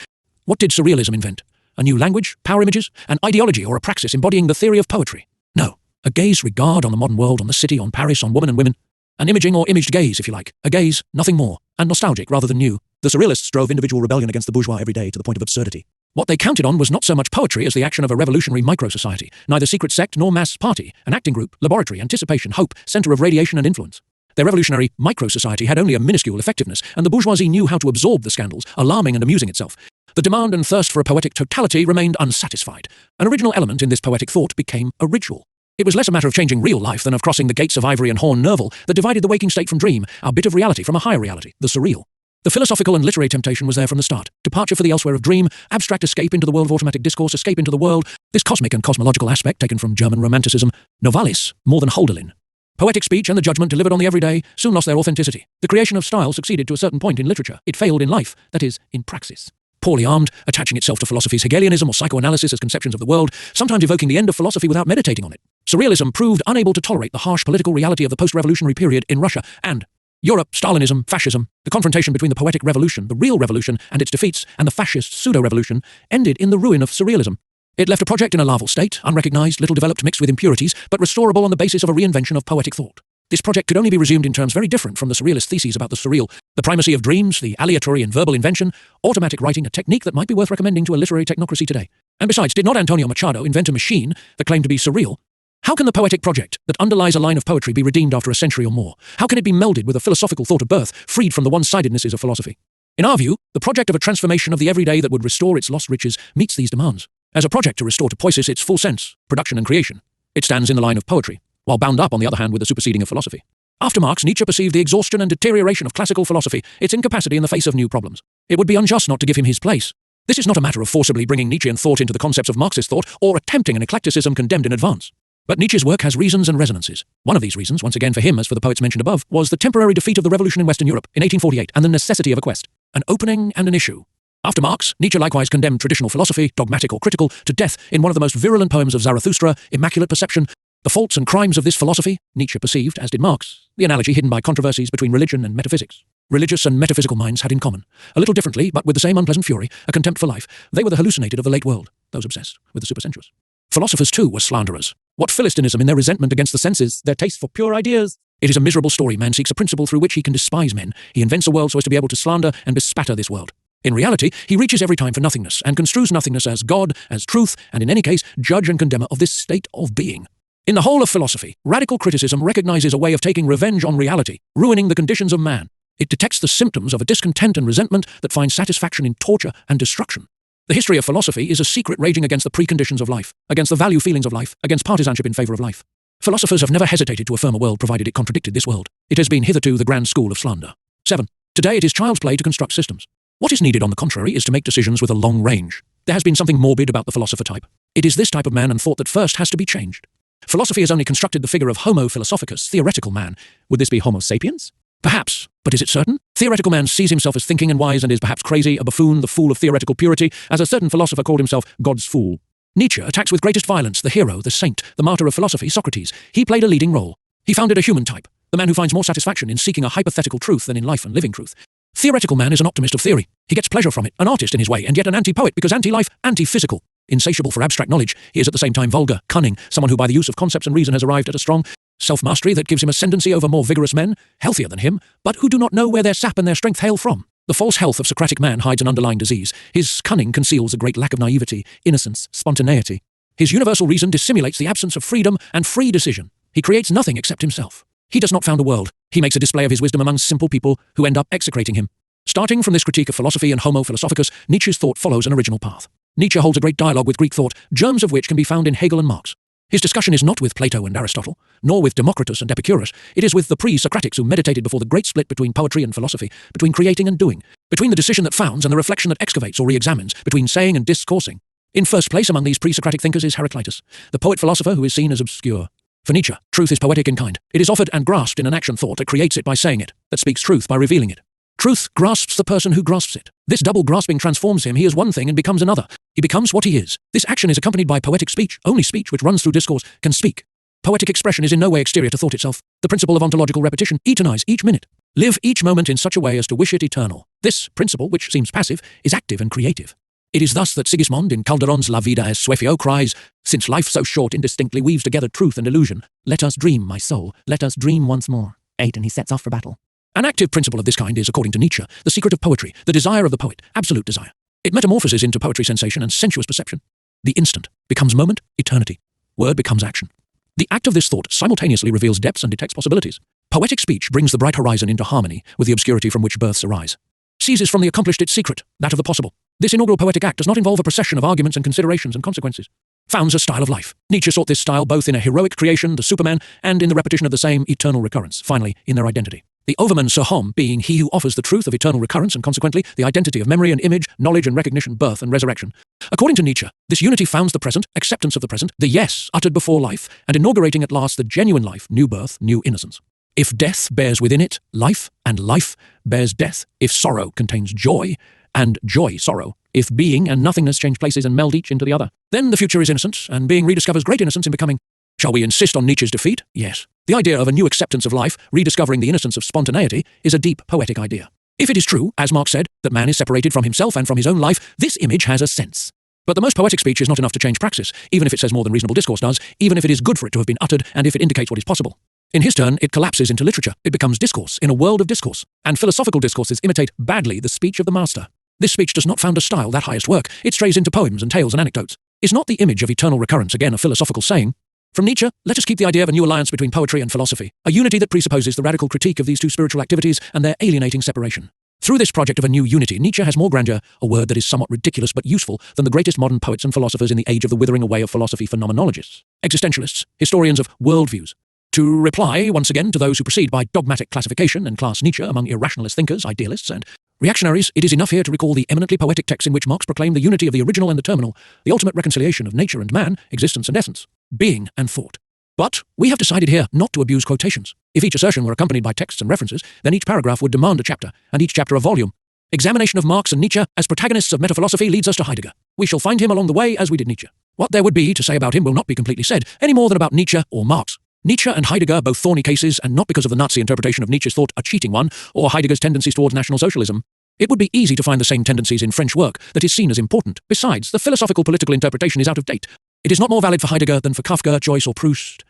What did surrealism invent? A new language, power images, an ideology or a praxis embodying the theory of poetry? No. A gaze regard on the modern world, on the city, on Paris, on woman and women. An imaging or imaged gaze, if you like. A gaze, nothing more, and nostalgic rather than new. The surrealists drove individual rebellion against the bourgeois every day to the point of absurdity. What they counted on was not so much poetry as the action of a revolutionary micro-society, neither secret sect nor mass party, an acting group, laboratory, anticipation, hope, centre of radiation and influence. Their revolutionary micro-society had only a minuscule effectiveness, and the bourgeoisie knew how to absorb the scandals, alarming and amusing itself. The demand and thirst for a poetic totality remained unsatisfied. An original element in this poetic thought became a ritual. It was less a matter of changing real life than of crossing the gates of ivory and horn nerval that divided the waking state from dream, our bit of reality from a higher reality, the surreal. The philosophical and literary temptation was there from the start. Departure for the elsewhere of dream, abstract escape into the world of automatic discourse, escape into the world, this cosmic and cosmological aspect taken from German Romanticism, novalis, more than Holderlin. Poetic speech and the judgment delivered on the everyday soon lost their authenticity. The creation of style succeeded to a certain point in literature. It failed in life, that is, in praxis. Poorly armed, attaching itself to philosophy's Hegelianism or psychoanalysis as conceptions of the world, sometimes evoking the end of philosophy without meditating on it. Surrealism proved unable to tolerate the harsh political reality of the post-revolutionary period in Russia and Europe, Stalinism, fascism. The confrontation between the poetic revolution, the real revolution, and its defeats, and the fascist pseudo-revolution, ended in the ruin of surrealism. It left a project in a larval state, unrecognized, little developed, mixed with impurities, but restorable on the basis of a reinvention of poetic thought. This project could only be resumed in terms very different from the surrealist theses about the surreal, the primacy of dreams, the aleatory and verbal invention, automatic writing, a technique that might be worth recommending to a literary technocracy today. And besides, did not Antonio Machado invent a machine that claimed to be surreal? How can the poetic project that underlies a line of poetry be redeemed after a century or more? How can it be melded with a philosophical thought of birth, freed from the one-sidednesses of philosophy? In our view, the project of a transformation of the everyday that would restore its lost riches meets these demands. As a project to restore to poiesis its full sense, production and creation, it stands in the line of poetry, while bound up on the other hand with the superseding of philosophy. After Marx, Nietzsche perceived the exhaustion and deterioration of classical philosophy, its incapacity in the face of new problems. It would be unjust not to give him his place. This is not a matter of forcibly bringing Nietzschean thought into the concepts of Marxist thought, or attempting an eclecticism condemned in advance. But Nietzsche's work has reasons and resonances. One of these reasons, once again for him as for the poets mentioned above, was the temporary defeat of the revolution in Western Europe in 1848 and the necessity of a quest, an opening and an issue. After Marx, Nietzsche likewise condemned traditional philosophy, dogmatic or critical, to death in one of the most virulent poems of Zarathustra, Immaculate Perception. The faults and crimes of this philosophy, Nietzsche perceived, as did Marx, the analogy hidden by controversies between religion and metaphysics. Religious and metaphysical minds had in common, a little differently, but with the same unpleasant fury, a contempt for life. They were the hallucinated of the late world, those obsessed with the supersensuous. Philosophers, too, were slanderers. What Philistinism in their resentment against the senses, their taste for pure ideas, It is a miserable story. Man seeks a principle through which he can despise men. He invents a world so as to be able to slander and bespatter this world. In reality, he reaches every time for nothingness, and construes nothingness as God, as truth, and in any case, judge and condemner of this state of being. In the whole of philosophy, radical criticism recognizes a way of taking revenge on reality, ruining the conditions of man. It detects the symptoms of a discontent and resentment that finds satisfaction in torture and destruction. The history of philosophy is a secret raging against the preconditions of life, against the value feelings of life, against partisanship in favor of life. Philosophers have never hesitated to affirm a world provided it contradicted this world. It has been hitherto the grand school of slander. 7. Today it is child's play to construct systems. What is needed, on the contrary, is to make decisions with a long range. There has been something morbid about the philosopher type. It is this type of man and thought that first has to be changed. Philosophy has only constructed the figure of Homo philosophicus, theoretical man. Would this be Homo sapiens? Perhaps, but is it certain? Theoretical man sees himself as thinking and wise and is perhaps crazy, a buffoon, the fool of theoretical purity, as a certain philosopher called himself God's fool. Nietzsche attacks with greatest violence the hero, the saint, the martyr of philosophy, Socrates. He played a leading role. He founded a human type, the man who finds more satisfaction in seeking a hypothetical truth than in life and living truth. Theoretical man is an optimist of theory. He gets pleasure from it, an artist in his way, and yet an anti-poet because anti-life, anti-physical. Insatiable for abstract knowledge, he is at the same time vulgar, cunning, someone who by the use of concepts and reason has arrived at a strong self-mastery that gives him ascendancy over more vigorous men, healthier than him, but who do not know where their sap and their strength hail from. The false health of Socratic man hides an underlying disease. His cunning conceals a great lack of naivety, innocence, spontaneity. His universal reason dissimulates the absence of freedom and free decision. He creates nothing except himself. He does not found a world. He makes a display of his wisdom among simple people who end up execrating him. Starting from this critique of philosophy and Homo philosophicus, Nietzsche's thought follows an original path. Nietzsche holds a great dialogue with Greek thought, germs of which can be found in Hegel and Marx. His discussion is not with Plato and Aristotle, nor with Democritus and Epicurus. It is with the pre-Socratics who meditated before the great split between poetry and philosophy, between creating and doing, between the decision that founds and the reflection that excavates or re-examines, between saying and discoursing. In first place among these pre-Socratic thinkers is Heraclitus, the poet-philosopher who is seen as obscure. For Nietzsche, truth is poetic in kind. It is offered and grasped in an action thought that creates it by saying it, that speaks truth by revealing it. Truth grasps the person who grasps it. This double grasping transforms him. He is one thing and becomes another. He becomes what he is. This action is accompanied by poetic speech. Only speech which runs through discourse can speak. Poetic expression is in no way exterior to thought itself. The principle of ontological repetition, eternize each minute. Live each moment in such a way as to wish it eternal. This principle, which seems passive, is active and creative. It is thus that Sigismund in Calderon's La vida es suefio cries, since life so short indistinctly weaves together truth and illusion, let us dream, my soul, let us dream once more. 8, and he sets off for battle. An active principle of this kind is, according to Nietzsche, the secret of poetry, the desire of the poet, absolute desire. It metamorphoses into poetry sensation and sensuous perception. The instant becomes moment, eternity. Word becomes action. The act of this thought simultaneously reveals depths and detects possibilities. Poetic speech brings the bright horizon into harmony with the obscurity from which births arise. Seizes from the accomplished its secret, that of the possible. This inaugural poetic act does not involve a procession of arguments and considerations and consequences. Founds a style of life. Nietzsche sought this style both in a heroic creation, the Superman, and in the repetition of the same eternal recurrence, finally, in their identity. The Overman sur Homme being he who offers the truth of eternal recurrence and consequently the identity of memory and image, knowledge and recognition, birth and resurrection. According to Nietzsche, this unity founds the present, acceptance of the present, the yes uttered before life, and inaugurating at last the genuine life, new birth, new innocence. If death bears within it life, and life bears death, if sorrow contains joy, and joy sorrow, if being and nothingness change places and meld each into the other, then the future is innocence, and being rediscovers great innocence in becoming. Shall we insist on Nietzsche's defeat? Yes. The idea of a new acceptance of life, rediscovering the innocence of spontaneity, is a deep poetic idea. If it is true, as Marx said, that man is separated from himself and from his own life, this image has a sense. But the most poetic speech is not enough to change praxis, even if it says more than reasonable discourse does, even if it is good for it to have been uttered, and if it indicates what is possible. In his turn, it collapses into literature. It becomes discourse in a world of discourse, and philosophical discourses imitate badly the speech of the master. This speech does not found a style, that highest work. It strays into poems and tales and anecdotes. Is not the image of eternal recurrence again a philosophical saying? From Nietzsche, let us keep the idea of a new alliance between poetry and philosophy, a unity that presupposes the radical critique of these two spiritual activities and their alienating separation. Through this project of a new unity, Nietzsche has more grandeur, a word that is somewhat ridiculous but useful, than the greatest modern poets and philosophers in the age of the withering away of philosophy phenomenologists, existentialists, historians of worldviews. To reply, once again, to those who proceed by dogmatic classification and class Nietzsche among irrationalist thinkers, idealists, and reactionaries, it is enough here to recall the eminently poetic text in which Marx proclaimed the unity of the original and the terminal, the ultimate reconciliation of nature and man, existence and essence, being and thought. But we have decided here not to abuse quotations. If each assertion were accompanied by texts and references, then each paragraph would demand a chapter, and each chapter a volume. Examination of Marx and Nietzsche as protagonists of metaphilosophy leads us to Heidegger. We shall find him along the way as we did Nietzsche. What there would be to say about him will not be completely said, any more than about Nietzsche or Marx. Nietzsche and Heidegger, both thorny cases, and not because of the Nazi interpretation of Nietzsche's thought a cheating one, or Heidegger's tendencies towards National Socialism. It would be easy to find the same tendencies in French work that is seen as important. Besides, the philosophical political interpretation is out of date. It is not more valid for Heidegger than for Kafka, Joyce, or Proust.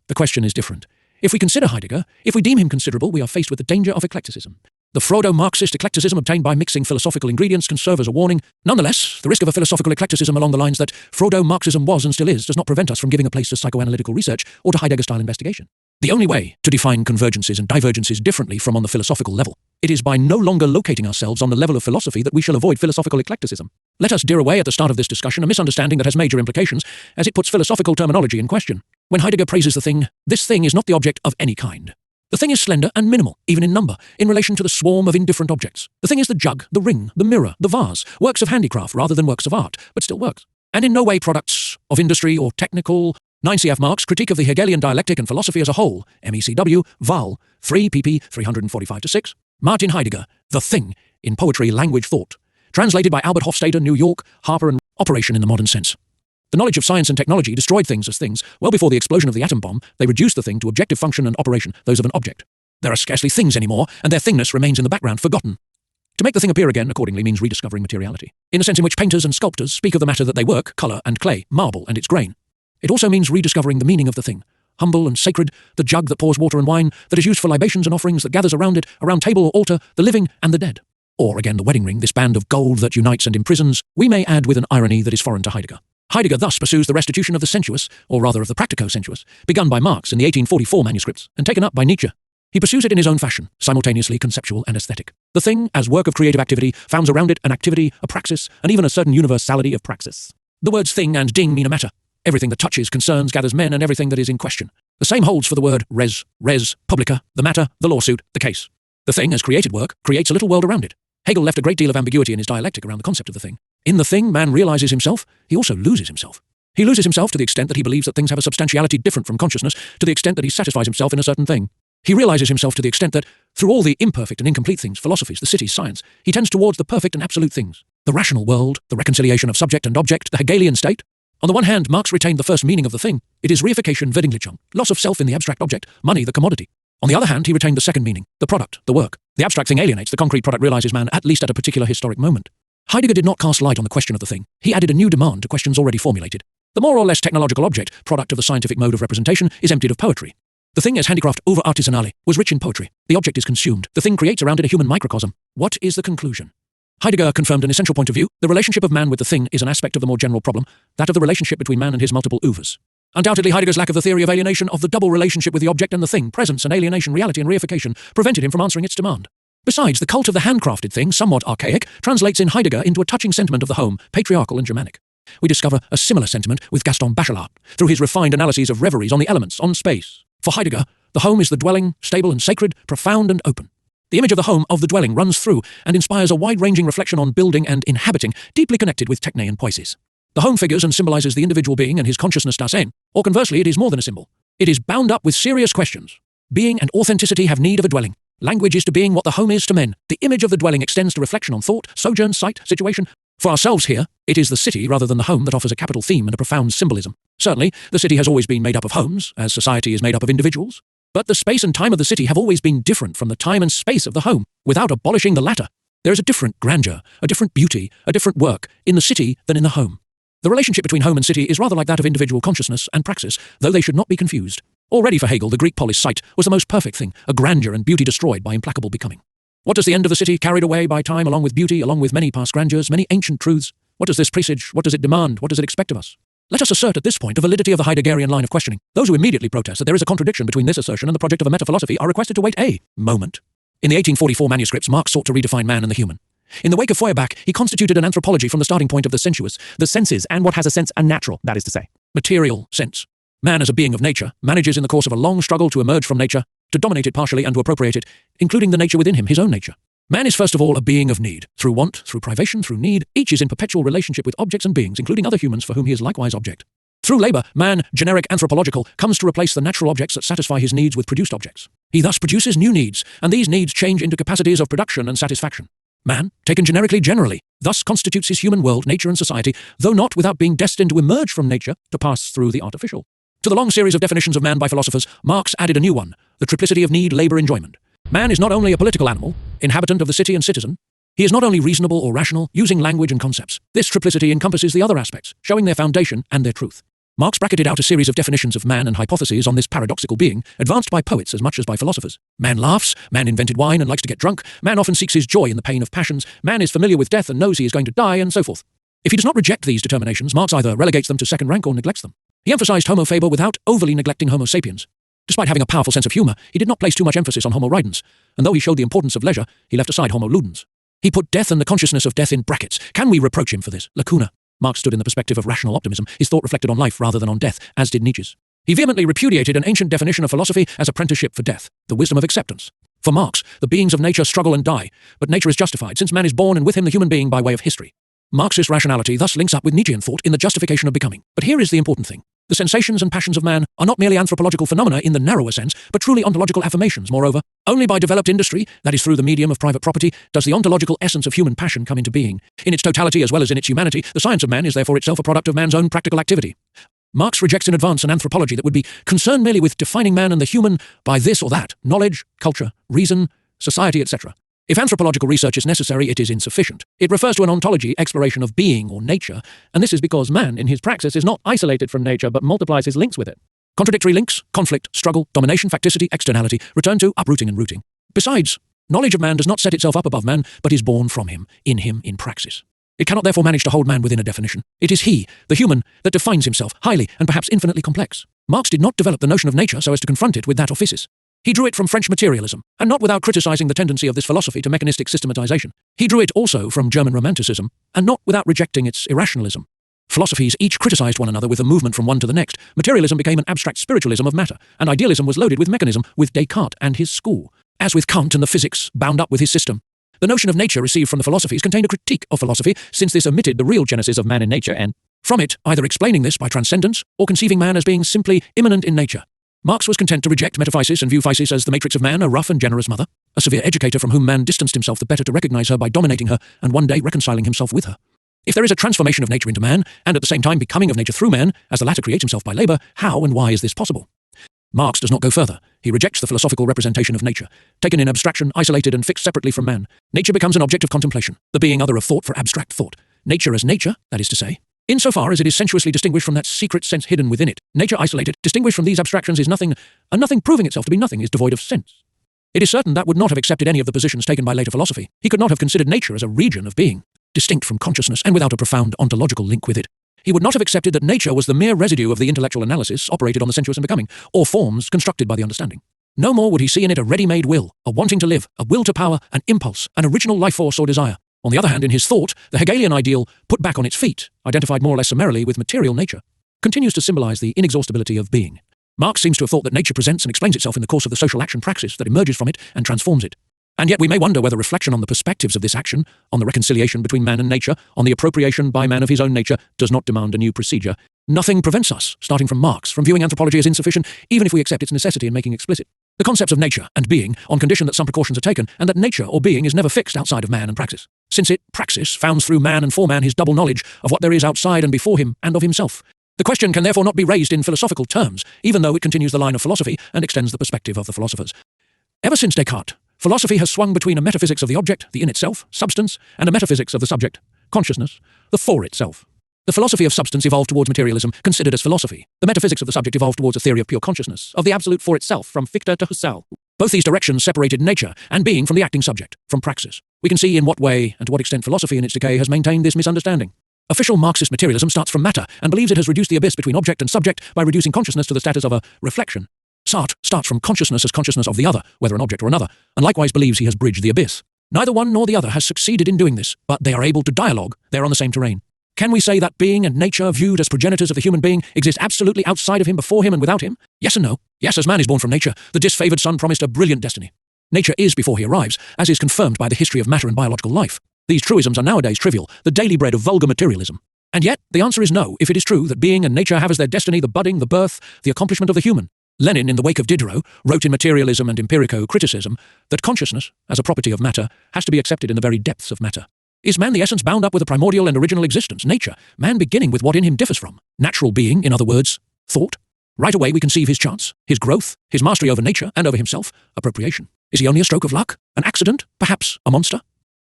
The question is different. If we consider Heidegger, if we deem him considerable, we are faced with the danger of eclecticism. The Freudo-Marxist eclecticism obtained by mixing philosophical ingredients can serve as a warning. Nonetheless, the risk of a philosophical eclecticism along the lines that Freudo-Marxism was and still is does not prevent us from giving a place to psychoanalytical research or to Heidegger-style investigation. The only way to define convergences and divergences differently from on the philosophical level, it is by no longer locating ourselves on the level of philosophy that we shall avoid philosophical eclecticism. Let us dear away at the start of this discussion a misunderstanding that has major implications, as it puts philosophical terminology in question. When Heidegger praises the thing, this thing is not the object of any kind. The thing is slender and minimal, even in number, in relation to the swarm of indifferent objects. The thing is the jug, the ring, the mirror, the vase, works of handicraft rather than works of art, but still works. And in no way products of industry or technical. 9 C.F. Marx, Critique of the Hegelian Dialectic and Philosophy as a Whole, MECW, Vol. 3 pp. 345-6. Martin Heidegger, The Thing, in Poetry, Language, Thought. Translated by Albert Hofstadter, New York, Harper and Operation in the Modern Sense. The knowledge of science and technology destroyed things as things. Well before the explosion of the atom bomb, they reduced the thing to objective function and operation, those of an object. There are scarcely things anymore, and their thingness remains in the background, forgotten. To make the thing appear again, accordingly, means rediscovering materiality, in the sense in which painters and sculptors speak of the matter that they work, colour and clay, marble and its grain. It also means rediscovering the meaning of the thing, humble and sacred, the jug that pours water and wine, that is used for libations and offerings, that gathers around it, around table or altar, the living and the dead. Or again the wedding ring, this band of gold that unites and imprisons, we may add with an irony that is foreign to Heidegger. Heidegger thus pursues the restitution of the sensuous, or rather of the practico-sensuous, begun by Marx in the 1844 manuscripts, and taken up by Nietzsche. He pursues it in his own fashion, simultaneously conceptual and aesthetic. The thing, as work of creative activity, founds around it an activity, a praxis, and even a certain universality of praxis. The words thing and ding mean a matter. Everything that touches, concerns, gathers men, and everything that is in question. The same holds for the word res publica, the matter, the lawsuit, the case. The thing, as created work, creates a little world around it. Hegel left a great deal of ambiguity in his dialectic around the concept of the thing. In the thing, man realizes himself, he also loses himself. He loses himself to the extent that he believes that things have a substantiality different from consciousness, to the extent that he satisfies himself in a certain thing. He realizes himself to the extent that, through all the imperfect and incomplete things, philosophies, the cities, science, he tends towards the perfect and absolute things. The rational world, the reconciliation of subject and object, the Hegelian state. On the one hand, Marx retained the first meaning of the thing. It is reification, Verdinglichung, loss of self in the abstract object, money, the commodity. On the other hand, he retained the second meaning, the product, the work. The abstract thing alienates, the concrete product realizes man, at least at a particular historic moment. Heidegger did not cast light on the question of the thing. He added a new demand to questions already formulated. The more or less technological object, product of the scientific mode of representation, is emptied of poetry. The thing as handicraft over artisanale was rich in poetry. The object is consumed. The thing creates around it a human microcosm. What is the conclusion? Heidegger confirmed an essential point of view. The relationship of man with the thing is an aspect of the more general problem, that of the relationship between man and his multiple oeuvres. Undoubtedly, Heidegger's lack of the theory of alienation, of the double relationship with the object and the thing, presence and alienation, reality and reification, prevented him from answering its demand. Besides, the cult of the handcrafted thing, somewhat archaic, translates in Heidegger into a touching sentiment of the home, patriarchal and Germanic. We discover a similar sentiment with Gaston Bachelard, through his refined analyses of reveries on the elements, on space. For Heidegger, the home is the dwelling, stable and sacred, profound and open. The image of the home, of the dwelling, runs through and inspires a wide-ranging reflection on building and inhabiting, deeply connected with techne and poiesis. The home figures and symbolizes the individual being and his consciousness Dasein, or conversely, it is more than a symbol. It is bound up with serious questions. Being and authenticity have need of a dwelling. Language is to being what the home is to men. The image of the dwelling extends to reflection on thought, sojourn, site, situation. For ourselves here, it is the city rather than the home that offers a capital theme and a profound symbolism. Certainly, the city has always been made up of homes, as society is made up of individuals. But the space and time of the city have always been different from the time and space of the home, without abolishing the latter. There is a different grandeur, a different beauty, a different work in the city than in the home. The relationship between home and city is rather like that of individual consciousness and praxis, though they should not be confused. Already for Hegel, the Greek polis site was the most perfect thing, a grandeur and beauty destroyed by implacable becoming. What does the end of the city, carried away by time along with beauty, along with many past grandeurs, many ancient truths? What does this presage? What does it demand? What does it expect of us? Let us assert at this point the validity of the Heideggerian line of questioning. Those who immediately protest that there is a contradiction between this assertion and the project of a metaphilosophy are requested to wait a moment. In the 1844 manuscripts, Marx sought to redefine man and the human. In the wake of Feuerbach, he constituted an anthropology from the starting point of the sensuous, the senses, and what has a sense unnatural, that is to say, material sense. Man as a being of nature manages in the course of a long struggle to emerge from nature, to dominate it partially and to appropriate it, including the nature within him, his own nature. Man is first of all a being of need. Through want, through privation, through need, each is in perpetual relationship with objects and beings, including other humans for whom he is likewise object. Through labour, man, generic anthropological, comes to replace the natural objects that satisfy his needs with produced objects. He thus produces new needs, and these needs change into capacities of production and satisfaction. Man, taken generally, thus constitutes his human world, nature and society, though not without being destined to emerge from nature, to pass through the artificial. To the long series of definitions of man by philosophers, Marx added a new one, the triplicity of need, labour, enjoyment. Man is not only a political animal, inhabitant of the city and citizen, he is not only reasonable or rational, using language and concepts. This triplicity encompasses the other aspects, showing their foundation and their truth. Marx bracketed out a series of definitions of man and hypotheses on this paradoxical being, advanced by poets as much as by philosophers. Man laughs, man invented wine and likes to get drunk, man often seeks his joy in the pain of passions, man is familiar with death and knows he is going to die, and so forth. If he does not reject these determinations, Marx either relegates them to second rank or neglects them. He emphasized Homo faber without overly neglecting Homo sapiens. Despite having a powerful sense of humor, he did not place too much emphasis on Homo ridens, and though he showed the importance of leisure, he left aside Homo ludens. He put death and the consciousness of death in brackets. Can we reproach him for this? Lacuna. Marx stood in the perspective of rational optimism. His thought reflected on life rather than on death, as did Nietzsche's. He vehemently repudiated an ancient definition of philosophy as apprenticeship for death, the wisdom of acceptance. For Marx, the beings of nature struggle and die, but nature is justified, since man is born and with him the human being by way of history. Marxist rationality thus links up with Nietzschean thought in the justification of becoming. But here is the important thing. The sensations and passions of man are not merely anthropological phenomena in the narrower sense, but truly ontological affirmations, moreover. Only by developed industry, that is through the medium of private property, does the ontological essence of human passion come into being. In its totality as well as in its humanity, the science of man is therefore itself a product of man's own practical activity. Marx rejects in advance an anthropology that would be concerned merely with defining man and the human by this or that, knowledge, culture, reason, society, etc. If anthropological research is necessary, it is insufficient. It refers to an ontology, exploration of being or nature, and this is because man, in his praxis, is not isolated from nature, but multiplies his links with it. Contradictory links, conflict, struggle, domination, facticity, externality, return to uprooting and rooting. Besides, knowledge of man does not set itself up above man, but is born from him, in praxis. It cannot therefore manage to hold man within a definition. It is he, the human, that defines himself, highly and perhaps infinitely complex. Marx did not develop the notion of nature so as to confront it with that of physis. He drew it from French materialism, and not without criticizing the tendency of this philosophy to mechanistic systematization. He drew it also from German Romanticism, and not without rejecting its irrationalism. Philosophies each criticized one another with a movement from one to the next. Materialism became an abstract spiritualism of matter, and idealism was loaded with mechanism, with Descartes and his school. As with Kant and the physics bound up with his system, the notion of nature received from the philosophies contained a critique of philosophy, since this omitted the real genesis of man in nature and, from it, either explaining this by transcendence or conceiving man as being simply immanent in nature. Marx was content to reject metaphysis and view physis as the matrix of man, a rough and generous mother, a severe educator from whom man distanced himself the better to recognize her by dominating her and one day reconciling himself with her. If there is a transformation of nature into man, and at the same time becoming of nature through man, as the latter creates himself by labour, how and why is this possible? Marx does not go further. He rejects the philosophical representation of nature. Taken in abstraction, isolated and fixed separately from man, nature becomes an object of contemplation, the being other of thought for abstract thought. Nature as nature, that is to say, insofar as it is sensuously distinguished from that secret sense hidden within it. Nature isolated, distinguished from these abstractions is nothing, and nothing proving itself to be nothing is devoid of sense. It is certain that would not have accepted any of the positions taken by later philosophy. He could not have considered nature as a region of being, distinct from consciousness and without a profound ontological link with it. He would not have accepted that nature was the mere residue of the intellectual analysis operated on the sensuous and becoming, or forms constructed by the understanding. No more would he see in it a ready-made will, a wanting to live, a will to power, an impulse, an original life force or desire. On the other hand, in his thought, the Hegelian ideal, put back on its feet, identified more or less summarily with material nature, continues to symbolize the inexhaustibility of being. Marx seems to have thought that nature presents and explains itself in the course of the social action praxis that emerges from it and transforms it. And yet we may wonder whether reflection on the perspectives of this action, on the reconciliation between man and nature, on the appropriation by man of his own nature, does not demand a new procedure. Nothing prevents us, starting from Marx, from viewing anthropology as insufficient, even if we accept its necessity in making explicit the concepts of nature and being, on condition that some precautions are taken, and that nature or being is never fixed outside of man and praxis. Since it, praxis, founds through man and for man his double knowledge of what there is outside and before him and of himself. The question can therefore not be raised in philosophical terms, even though it continues the line of philosophy and extends the perspective of the philosophers. Ever since Descartes, philosophy has swung between a metaphysics of the object, the in itself, substance, and a metaphysics of the subject, consciousness, the for itself. The philosophy of substance evolved towards materialism, considered as philosophy. The metaphysics of the subject evolved towards a theory of pure consciousness, of the absolute for itself, from Fichte to Husserl. Both these directions separated nature and being from the acting subject, from praxis. We can see in what way and to what extent philosophy in its decay has maintained this misunderstanding. Official Marxist materialism starts from matter and believes it has reduced the abyss between object and subject by reducing consciousness to the status of a reflection. Sartre starts from consciousness as consciousness of the other, whether an object or another, and likewise believes he has bridged the abyss. Neither one nor the other has succeeded in doing this, but they are able to dialogue. They are on the same terrain. Can we say that being and nature, viewed as progenitors of the human being, exist absolutely outside of him, before him, and without him? Yes and no. Yes, as man is born from nature, the disfavored son promised a brilliant destiny. Nature is before he arrives, as is confirmed by the history of matter and biological life. These truisms are nowadays trivial, the daily bread of vulgar materialism. And yet, the answer is no, if it is true that being and nature have as their destiny the budding, the birth, the accomplishment of the human. Lenin, in the wake of Diderot, wrote in Materialism and Empirico-Criticism that consciousness, as a property of matter, has to be accepted in the very depths of matter. Is man the essence bound up with a primordial and original existence, nature, man beginning with what in him differs from? Natural being, in other words, thought? Right away we conceive his chance, his growth, his mastery over nature and over himself, appropriation. Is he only a stroke of luck? An accident? Perhaps a monster?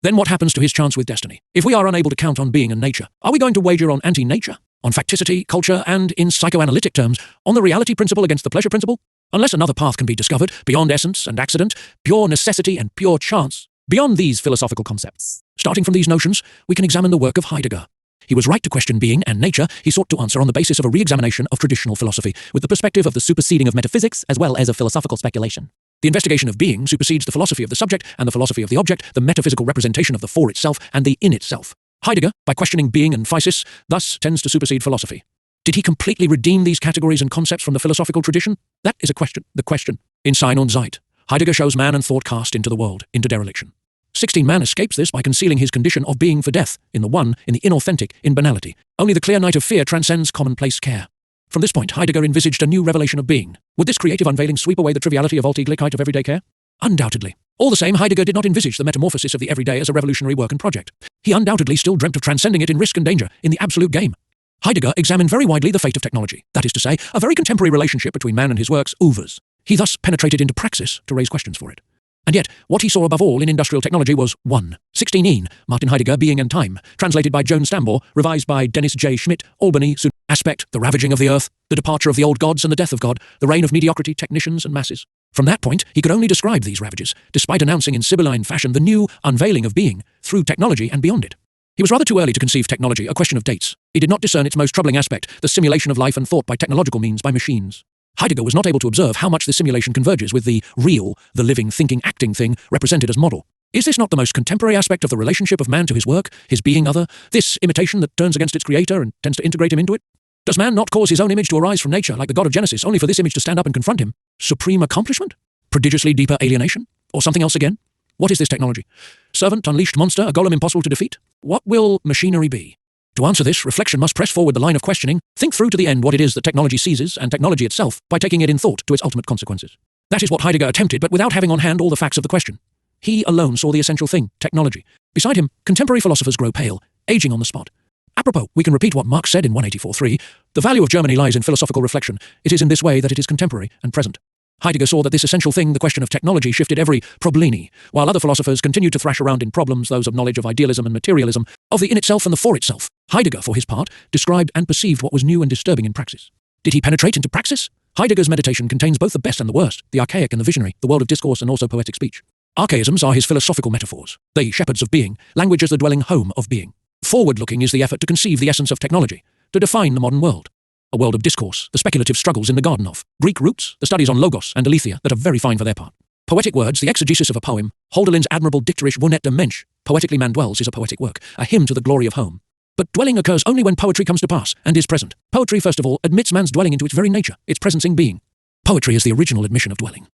Then what happens to his chance with destiny? If we are unable to count on being and nature, are we going to wager on anti-nature? On facticity, culture, and, in psychoanalytic terms, on the reality principle against the pleasure principle? Unless another path can be discovered, beyond essence and accident, pure necessity and pure chance, beyond these philosophical concepts. Starting from these notions, we can examine the work of Heidegger. He was right to question being and nature. He sought to answer on the basis of a re-examination of traditional philosophy, with the perspective of the superseding of metaphysics as well as of philosophical speculation. The investigation of being supersedes the philosophy of the subject and the philosophy of the object, the metaphysical representation of the for itself and the in itself. Heidegger, by questioning being and physis, thus tends to supersede philosophy. Did he completely redeem these categories and concepts from the philosophical tradition? That is a question. The question. In Sein und Zeit, Heidegger shows man and thought cast into the world, into dereliction. 16 man escapes this by concealing his condition of being for death, in the one, in the inauthentic, in banality. Only the clear night of fear transcends commonplace care. From this point, Heidegger envisaged a new revelation of being. Would this creative unveiling sweep away the triviality of Alltäglichkeit of everyday care? Undoubtedly. All the same, Heidegger did not envisage the metamorphosis of the everyday as a revolutionary work and project. He undoubtedly still dreamt of transcending it in risk and danger, in the absolute game. Heidegger examined very widely the fate of technology, that is to say, a very contemporary relationship between man and his works, oeuvres. He thus penetrated into praxis to raise questions for it. And yet, what he saw above all in industrial technology was 1. 16 Martin Heidegger, Being and Time, translated by Joan Stambor, revised by Dennis J. Schmidt, Albany, Aspect, the ravaging of the earth, the departure of the old gods and the death of God, the reign of mediocrity, technicians and masses. From that point, he could only describe these ravages, despite announcing in sibylline fashion the new unveiling of being, through technology and beyond it. He was rather too early to conceive technology a question of dates. He did not discern its most troubling aspect, the simulation of life and thought by technological means, by machines. Heidegger was not able to observe how much this simulation converges with the real, the living, thinking, acting thing represented as model. Is this not the most contemporary aspect of the relationship of man to his work, his being other, this imitation that turns against its creator and tends to integrate him into it? Does man not cause his own image to arise from nature like the God of Genesis, only for this image to stand up and confront him? Supreme accomplishment? Prodigiously deeper alienation? Or something else again? What is this technology? Servant, unleashed monster, a golem impossible to defeat? What will machinery be? To answer this, reflection must press forward the line of questioning, think through to the end what it is that technology seizes, and technology itself, by taking it in thought to its ultimate consequences. That is what Heidegger attempted, but without having on hand all the facts of the question. He alone saw the essential thing, technology. Beside him, contemporary philosophers grow pale, aging on the spot. Apropos, we can repeat what Marx said in 184.3, the value of Germany lies in philosophical reflection. It is in this way that it is contemporary and present. Heidegger saw that this essential thing, the question of technology, shifted every problemi, while other philosophers continued to thrash around in problems, those of knowledge, of idealism and materialism, of the in itself and the for itself. Heidegger, for his part, described and perceived what was new and disturbing in praxis. Did he penetrate into praxis? Heidegger's meditation contains both the best and the worst, the archaic and the visionary, the world of discourse and also poetic speech. Archaisms are his philosophical metaphors, they shepherds of being, language as the dwelling home of being. Forward-looking is the effort to conceive the essence of technology, to define the modern world. A world of discourse, the speculative struggles in the garden of Greek roots, the studies on logos and aletheia that are very fine for their part. Poetic words, the exegesis of a poem, Holderlin's admirable dicterisch Wohnet der Mensch, Poetically Man Dwells is a poetic work, a hymn to the glory of home. But dwelling occurs only when poetry comes to pass and is present. Poetry, first of all, admits man's dwelling into its very nature, its presencing being. Poetry is the original admission of dwelling.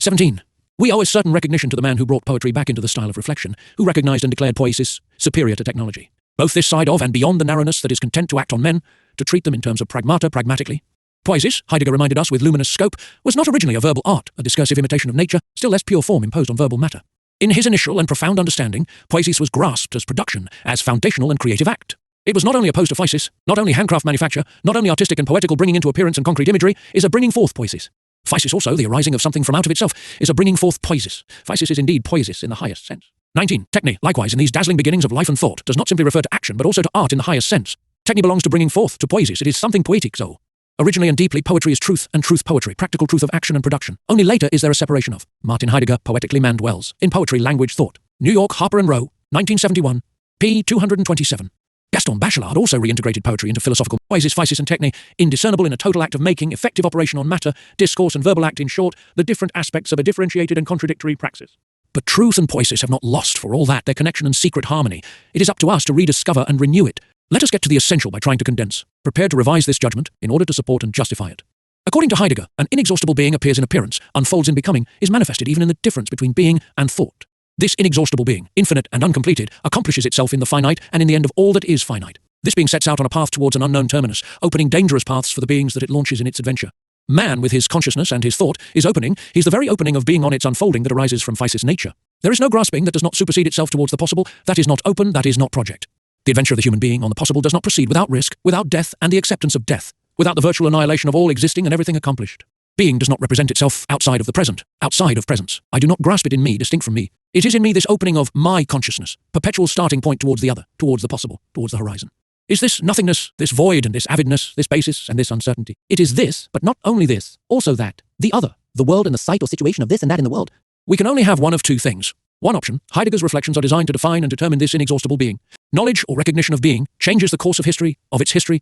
17. We owe a certain recognition to the man who brought poetry back into the style of reflection, who recognized and declared poiesis superior to technology. Both this side of and beyond the narrowness that is content to act on men, to treat them in terms of pragmata, pragmatically. Poiesis, Heidegger reminded us with luminous scope, was not originally a verbal art, a discursive imitation of nature, still less pure form imposed on verbal matter. In his initial and profound understanding, poiesis was grasped as production, as foundational and creative act. It was not only opposed to physis, not only handcraft manufacture, not only artistic and poetical bringing into appearance and concrete imagery, is a bringing forth poiesis. Physis also, the arising of something from out of itself, is a bringing forth poiesis. Physis is indeed poiesis in the highest sense. 19. Techne, likewise, in these dazzling beginnings of life and thought, does not simply refer to action, but also to art in the highest sense. Techne belongs to bringing forth, to poiesis. It is something poetic, so. Originally and deeply, poetry is truth and truth poetry, practical truth of action and production. Only later is there a separation of. Martin Heidegger, Poetically Man Dwells. In Poetry, Language, Thought. New York, Harper & Row, 1971, p. 227. Gaston Bachelard also reintegrated poetry into philosophical poiesis, physis and techne, indiscernible in a total act of making, effective operation on matter, discourse and verbal act, in short, the different aspects of a differentiated and contradictory praxis. But truth and poiesis have not lost, for all that, their connection and secret harmony. It is up to us to rediscover and renew it. Let us get to the essential by trying to condense, prepared to revise this judgment in order to support and justify it. According to Heidegger, an inexhaustible being appears in appearance, unfolds in becoming, is manifested even in the difference between being and thought. This inexhaustible being, infinite and uncompleted, accomplishes itself in the finite and in the end of all that is finite. This being sets out on a path towards an unknown terminus, opening dangerous paths for the beings that it launches in its adventure. Man, with his consciousness and his thought, is opening. He's the very opening of being on its unfolding that arises from physis nature. There is no grasping that does not supersede itself towards the possible. That is not open, that is not project. The adventure of the human being on the possible does not proceed without risk, without death and the acceptance of death, without the virtual annihilation of all existing and everything accomplished. Being does not represent itself outside of the present, outside of presence. I do not grasp it in me, distinct from me. It is in me this opening of my consciousness, perpetual starting point towards the other, towards the possible, towards the horizon. Is this nothingness, this void and this avidness, this basis and this uncertainty? It is this, but not only this, also that, the other, the world and the site or situation of this and that in the world. We can only have one of two things. One option, Heidegger's reflections are designed to define and determine this inexhaustible being. Knowledge or recognition of being changes the course of history,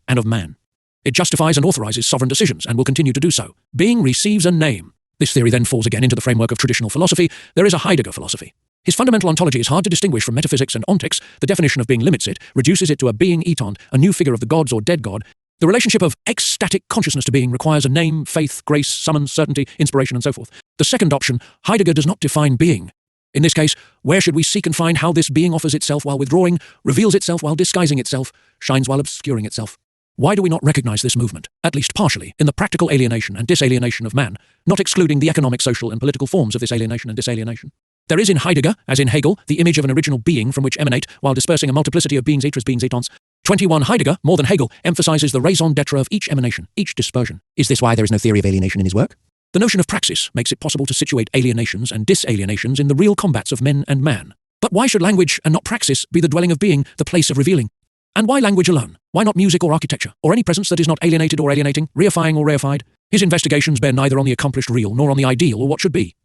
and of man. It justifies and authorizes sovereign decisions, and will continue to do so. Being receives a name. This theory then falls again into the framework of traditional philosophy. There is a Heidegger philosophy. His fundamental ontology is hard to distinguish from metaphysics and ontics. The definition of being limits it, reduces it to a being eton, a new figure of the gods or dead god. The relationship of ecstatic consciousness to being requires a name, faith, grace, summons, certainty, inspiration, and so forth. The second option, Heidegger does not define being. In this case, where should we seek and find how this being offers itself while withdrawing, reveals itself while disguising itself, shines while obscuring itself? Why do we not recognize this movement, at least partially, in the practical alienation and disalienation of man, not excluding the economic, social, and political forms of this alienation and disalienation? There is in Heidegger, as in Hegel, the image of an original being from which emanate, while dispersing a multiplicity of beings, beings, etons. 21 Heidegger, more than Hegel, emphasizes the raison d'etre of each emanation, each dispersion. Is this why there is no theory of alienation in his work? The notion of praxis makes it possible to situate alienations and disalienations in the real combats of men and man. But why should language, and not praxis, be the dwelling of being, the place of revealing? And why language alone? Why not music or architecture, or any presence that is not alienated or alienating, reifying or reified? His investigations bear neither on the accomplished real nor on the ideal or what should be.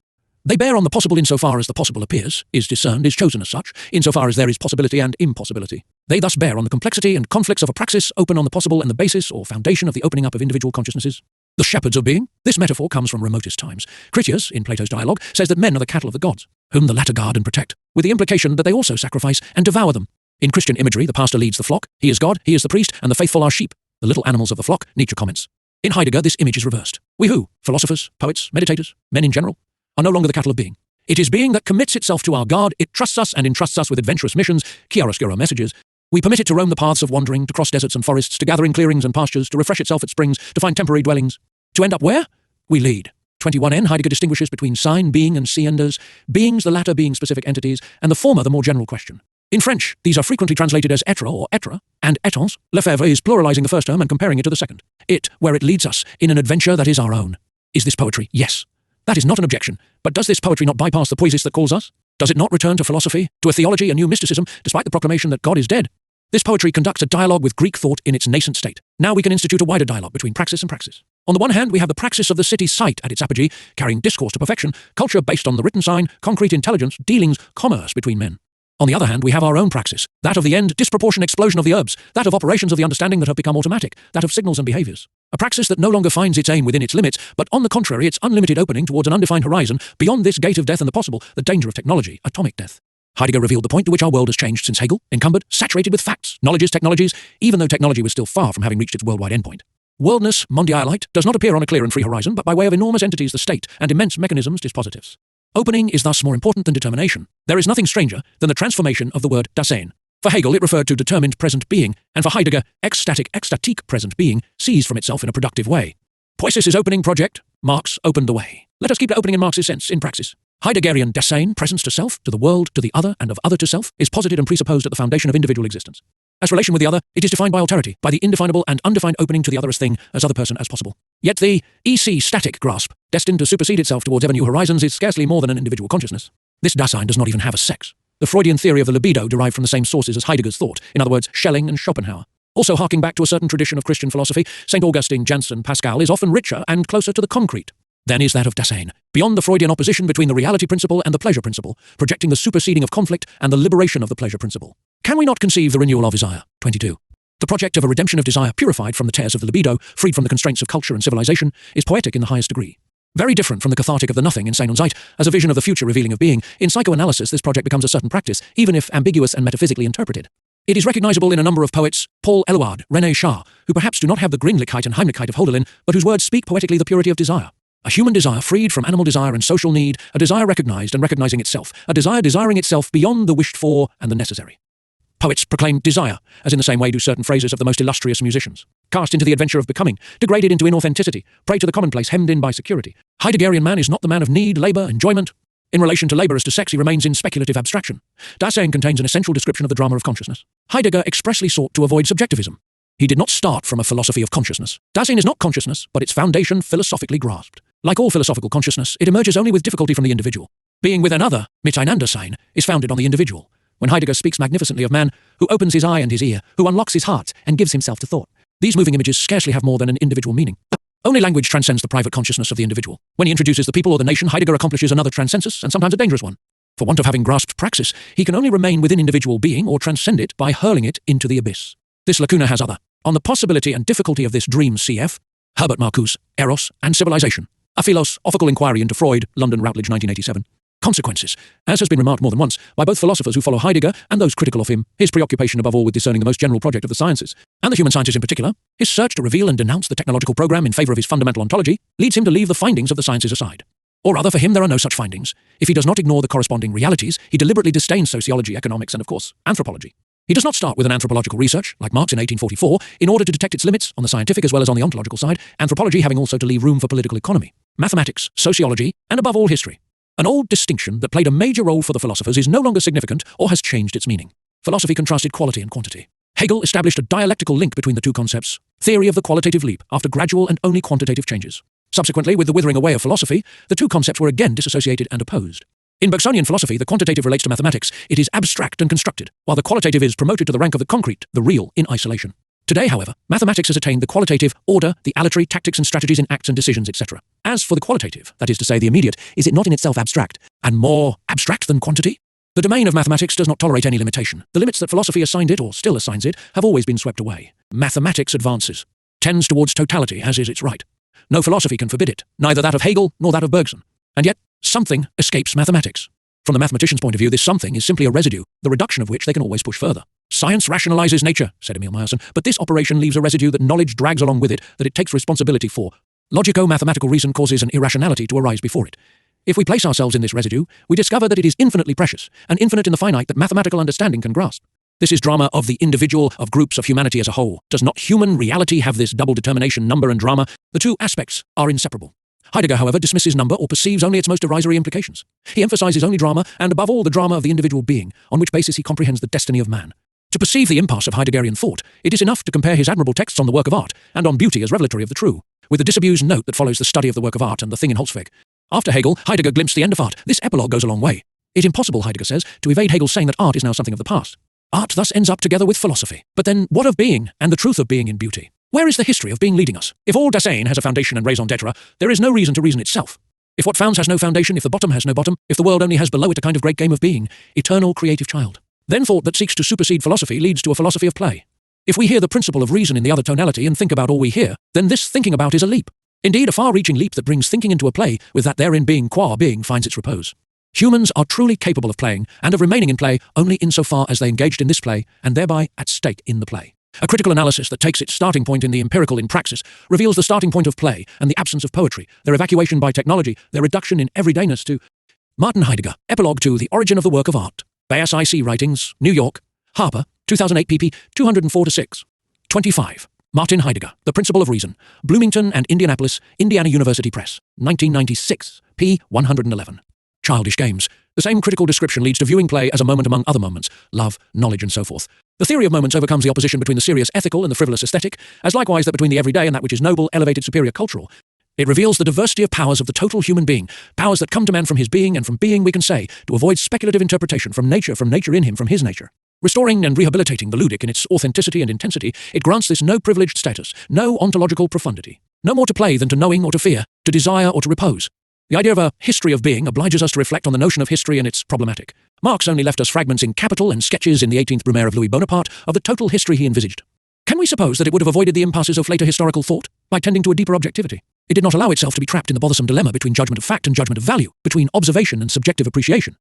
They bear on the possible insofar as the possible appears, is discerned, is chosen as such, insofar as there is possibility and impossibility. They thus bear on the complexity and conflicts of a praxis open on the possible and the basis or foundation of the opening up of individual consciousnesses. The shepherds of being. This metaphor comes from remotest times. Critias, in Plato's dialogue, says that men are the cattle of the gods, whom the latter guard and protect, with the implication that they also sacrifice and devour them. In Christian imagery, the pastor leads the flock, he is God, he is the priest, and the faithful are sheep, the little animals of the flock, Nietzsche comments. In Heidegger, this image is reversed. We who, philosophers, poets, meditators, men in general, are no longer the cattle of being. It is being that commits itself to our guard, it trusts us and entrusts us with adventurous missions, chiaroscuro messages. We permit it to roam the paths of wandering, to cross deserts and forests, to gather in clearings and pastures, to refresh itself at springs, to find temporary dwellings. To end up where? We lead. 21n, Heidegger distinguishes between sign, being, and seienders, beings the latter being specific entities, and the former the more general question. In French, these are frequently translated as être or être, and étons. Lefebvre is pluralizing the first term and comparing it to the second. It, where it leads us, in an adventure that is our own. Is this poetry? Yes. That is not an objection, but does this poetry not bypass the poiesis that calls us? Does it not return to philosophy, to a theology, a new mysticism, despite the proclamation that God is dead? This poetry conducts a dialogue with Greek thought in its nascent state. Now we can institute a wider dialogue between praxis and praxis. On the one hand, we have the praxis of the city site at its apogee, carrying discourse to perfection, culture based on the written sign, concrete intelligence, dealings, commerce between men. On the other hand, we have our own praxis, that of the end, disproportionate explosion of the herbs, that of operations of the understanding that have become automatic, that of signals and behaviors. A praxis that no longer finds its aim within its limits, but on the contrary, its unlimited opening towards an undefined horizon, beyond this gate of death and the possible, the danger of technology, atomic death. Heidegger revealed the point to which our world has changed since Hegel, encumbered, saturated with facts, knowledges, technologies, even though technology was still far from having reached its worldwide endpoint. Worldness, mondialite, does not appear on a clear and free horizon, but by way of enormous entities, the state, and immense mechanisms, dispositives. Opening is thus more important than determination. There is nothing stranger than the transformation of the word Dasein. For Hegel, it referred to determined present being, and for Heidegger, ecstatic present being, seized from itself in a productive way. Poiesis' opening project, Marx opened the way. Let us keep the opening in Marx's sense, in praxis. Heideggerian Dasein, presence to self, to the world, to the other, and of other to self, is posited and presupposed at the foundation of individual existence. As relation with the other, it is defined by alterity, by the indefinable and undefined opening to the other as thing, as other person as possible. Yet the static grasp, destined to supersede itself towards ever new horizons, is scarcely more than an individual consciousness. This Dasein does not even have a sex. The Freudian theory of the libido derived from the same sources as Heidegger's thought, in other words, Schelling and Schopenhauer. Also harking back to a certain tradition of Christian philosophy, St. Augustine, Jansen, Pascal is often richer and closer to the concrete than is that of Dasein, beyond the Freudian opposition between the reality principle and the pleasure principle, projecting the superseding of conflict and the liberation of the pleasure principle. Can we not conceive the renewal of desire? 22. The project of a redemption of desire purified from the tears of the libido, freed from the constraints of culture and civilization, is poetic in the highest degree. Very different from the cathartic of the nothing in Sein und Zeit, as a vision of the future revealing of being, in psychoanalysis this project becomes a certain practice, even if ambiguous and metaphysically interpreted. It is recognizable in a number of poets, Paul Eluard, René Char, who perhaps do not have the Grinlichkeit and Heimlichkeit of Hölderlin, but whose words speak poetically the purity of desire. A human desire freed from animal desire and social need, a desire recognized and recognizing itself, a desire desiring itself beyond the wished for and the necessary. Poets proclaim desire, as in the same way do certain phrases of the most illustrious musicians. Cast into the adventure of becoming, degraded into inauthenticity, prey to the commonplace, hemmed in by security. Heideggerian man is not the man of need, labour, enjoyment. In relation to labour as to sex, he remains in speculative abstraction. Dasein contains an essential description of the drama of consciousness. Heidegger expressly sought to avoid subjectivism. He did not start from a philosophy of consciousness. Dasein is not consciousness, but its foundation philosophically grasped. Like all philosophical consciousness, it emerges only with difficulty from the individual. Being with another, Miteinandersein, is founded on the individual. When Heidegger speaks magnificently of man, who opens his eye and his ear, who unlocks his heart and gives himself to thought. These moving images scarcely have more than an individual meaning. Only language transcends the private consciousness of the individual. When he introduces the people or the nation, Heidegger accomplishes another transcensus, and sometimes a dangerous one. For want of having grasped praxis, he can only remain within individual being or transcend it by hurling it into the abyss. This lacuna has other. On the possibility and difficulty of this dream cf. Herbert Marcuse, Eros and Civilization. A philosophical inquiry into Freud, London, Routledge, 1987. Consequences. As has been remarked more than once, by both philosophers who follow Heidegger and those critical of him, his preoccupation above all with discerning the most general project of the sciences, and the human sciences in particular, his search to reveal and denounce the technological program in favour of his fundamental ontology, leads him to leave the findings of the sciences aside. Or rather, for him there are no such findings. If he does not ignore the corresponding realities, he deliberately disdains sociology, economics, and of course, anthropology. He does not start with an anthropological research, like Marx in 1844, in order to detect its limits on the scientific as well as on the ontological side, anthropology having also to leave room for political economy, mathematics, sociology, and above all history. An old distinction that played a major role for the philosophers is no longer significant or has changed its meaning. Philosophy contrasted quality and quantity. Hegel established a dialectical link between the two concepts, theory of the qualitative leap, after gradual and only quantitative changes. Subsequently, with the withering away of philosophy, the two concepts were again disassociated and opposed. In Bergsonian philosophy, the quantitative relates to mathematics. It is abstract and constructed, while the qualitative is promoted to the rank of the concrete, the real, in isolation. Today, however, mathematics has attained the qualitative, order, the aleatory, tactics and strategies in acts and decisions, etc. As for the qualitative, that is to say the immediate, is it not in itself abstract, and more abstract than quantity? The domain of mathematics does not tolerate any limitation. The limits that philosophy assigned it, or still assigns it, have always been swept away. Mathematics advances, tends towards totality, as is its right. No philosophy can forbid it, neither that of Hegel nor that of Bergson. And yet, something escapes mathematics. From the mathematician's point of view, this something is simply a residue, the reduction of which they can always push further. Science rationalizes nature, said Emil Meyerson, but this operation leaves a residue that knowledge drags along with it, that it takes responsibility for. Logico-mathematical reason causes an irrationality to arise before it. If we place ourselves in this residue, we discover that it is infinitely precious, and infinite in the finite that mathematical understanding can grasp. This is drama of the individual, of groups, of humanity as a whole. Does not human reality have this double determination, number and drama? The two aspects are inseparable. Heidegger, however, dismisses number or perceives only its most derisory implications. He emphasizes only drama, and above all the drama of the individual being, on which basis he comprehends the destiny of man. To perceive the impasse of Heideggerian thought, it is enough to compare his admirable texts on the work of art, and on beauty as revelatory of the true, with the disabused note that follows the study of the work of art and the thing in Holzweg. After Hegel, Heidegger glimpsed the end of art. This epilogue goes a long way. It is impossible, Heidegger says, to evade Hegel's saying that art is now something of the past. Art thus ends up together with philosophy. But then, what of being, and the truth of being in beauty? Where is the history of being leading us? If all Dasein has a foundation and raison d'etre, there is no reason to reason itself. If what founds has no foundation, if the bottom has no bottom, if the world only has below it a kind of great game of being, eternal creative child. Then thought that seeks to supersede philosophy leads to a philosophy of play. If we hear the principle of reason in the other tonality and think about all we hear, then this thinking about is a leap. Indeed, a far-reaching leap that brings thinking into a play, with that therein being qua being finds its repose. Humans are truly capable of playing, and of remaining in play only insofar as they engaged in this play, and thereby at stake in the play. A critical analysis that takes its starting point in the empirical in praxis reveals the starting point of play and the absence of poetry, their evacuation by technology, their reduction in everydayness to Martin Heidegger, Epilogue to The Origin of the Work of Art. BSIC Writings, New York, Harper, 2008 pp. 204-6. 25. Martin Heidegger, The Principle of Reason, Bloomington and Indianapolis, Indiana University Press, 1996, p. 111. Childish games. The same critical description leads to viewing play as a moment among other moments, love, knowledge, and so forth. The theory of moments overcomes the opposition between the serious ethical and the frivolous aesthetic, as likewise that between the everyday and that which is noble, elevated, superior, cultural. It reveals the diversity of powers of the total human being, powers that come to man from his being, and from being, we can say, to avoid speculative interpretation, from nature in him, from his nature. Restoring and rehabilitating the ludic in its authenticity and intensity, it grants this no privileged status, no ontological profundity. No more to play than to knowing or to fear, to desire or to repose. The idea of a history of being obliges us to reflect on the notion of history and its problematic. Marx only left us fragments in Capital and sketches in the 18th Brumaire of Louis Bonaparte of the total history he envisaged. Can we suppose that it would have avoided the impasses of later historical thought by tending to a deeper objectivity? It did not allow itself to be trapped in the bothersome dilemma between judgment of fact and judgment of value, between observation and subjective appreciation.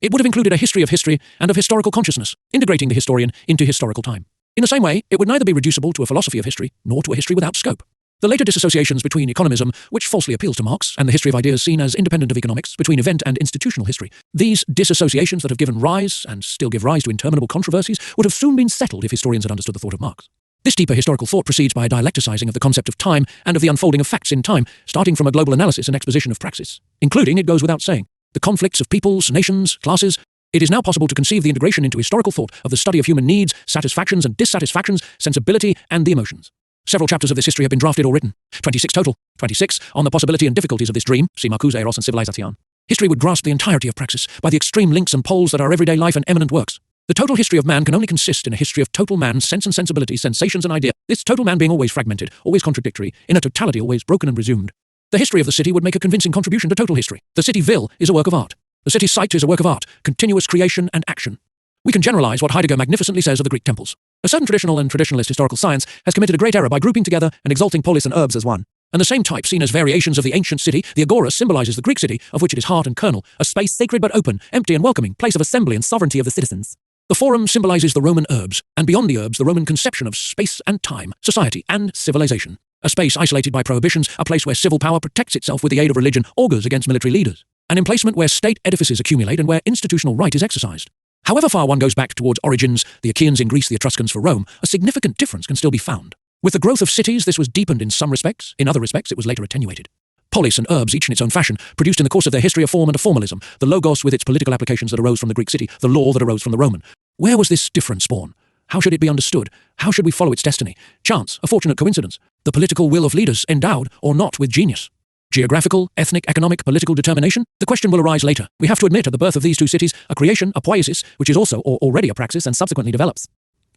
It would have included a history of history and of historical consciousness, integrating the historian into historical time. In the same way, it would neither be reducible to a philosophy of history, nor to a history without scope. The later disassociations between economism, which falsely appeals to Marx, and the history of ideas seen as independent of economics, between event and institutional history, these disassociations that have given rise, and still give rise to interminable controversies, would have soon been settled if historians had understood the thought of Marx. This deeper historical thought proceeds by a dialecticizing of the concept of time and of the unfolding of facts in time, starting from a global analysis and exposition of praxis, including, it goes without saying, the conflicts of peoples, nations, classes. It is now possible to conceive the integration into historical thought of the study of human needs, satisfactions and dissatisfactions, sensibility and the emotions. Several chapters of this history have been drafted or written. 26 total. 26 on the possibility and difficulties of this dream. See Marcuse, Eros and Civilization. History would grasp the entirety of praxis by the extreme links and poles that are everyday life and eminent works. The total history of man can only consist in a history of total man's sense and sensibility, sensations and idea, this total man being always fragmented, always contradictory, in a totality always broken and resumed. The history of the city would make a convincing contribution to total history. The city-ville is a work of art. The city site is a work of art, continuous creation and action. We can generalize what Heidegger magnificently says of the Greek temples. A certain traditional and traditionalist historical science has committed a great error by grouping together and exalting polis and urbs as one. And the same type seen as variations of the ancient city, the agora symbolizes the Greek city, of which it is heart and kernel, a space sacred but open, empty and welcoming, place of assembly and sovereignty of the citizens. The forum symbolizes the Roman urbs, and beyond the urbs the Roman conception of space and time, society and civilization. A space isolated by prohibitions, a place where civil power protects itself with the aid of religion, augurs against military leaders. An emplacement where state edifices accumulate and where institutional right is exercised. However far one goes back towards origins, the Achaeans in Greece, the Etruscans for Rome, a significant difference can still be found. With the growth of cities, this was deepened in some respects. In other respects, it was later attenuated. Polis and urbs, each in its own fashion, produced in the course of their history a form and a formalism, the logos with its political applications that arose from the Greek city, the law that arose from the Roman. Where was this difference born? How should it be understood? How should we follow its destiny? Chance, a fortunate coincidence, the political will of leaders endowed, or not, with genius. Geographical, ethnic, economic, political determination? The question will arise later. We have to admit at the birth of these two cities, a creation, a poiesis, which is also or already a praxis and subsequently develops.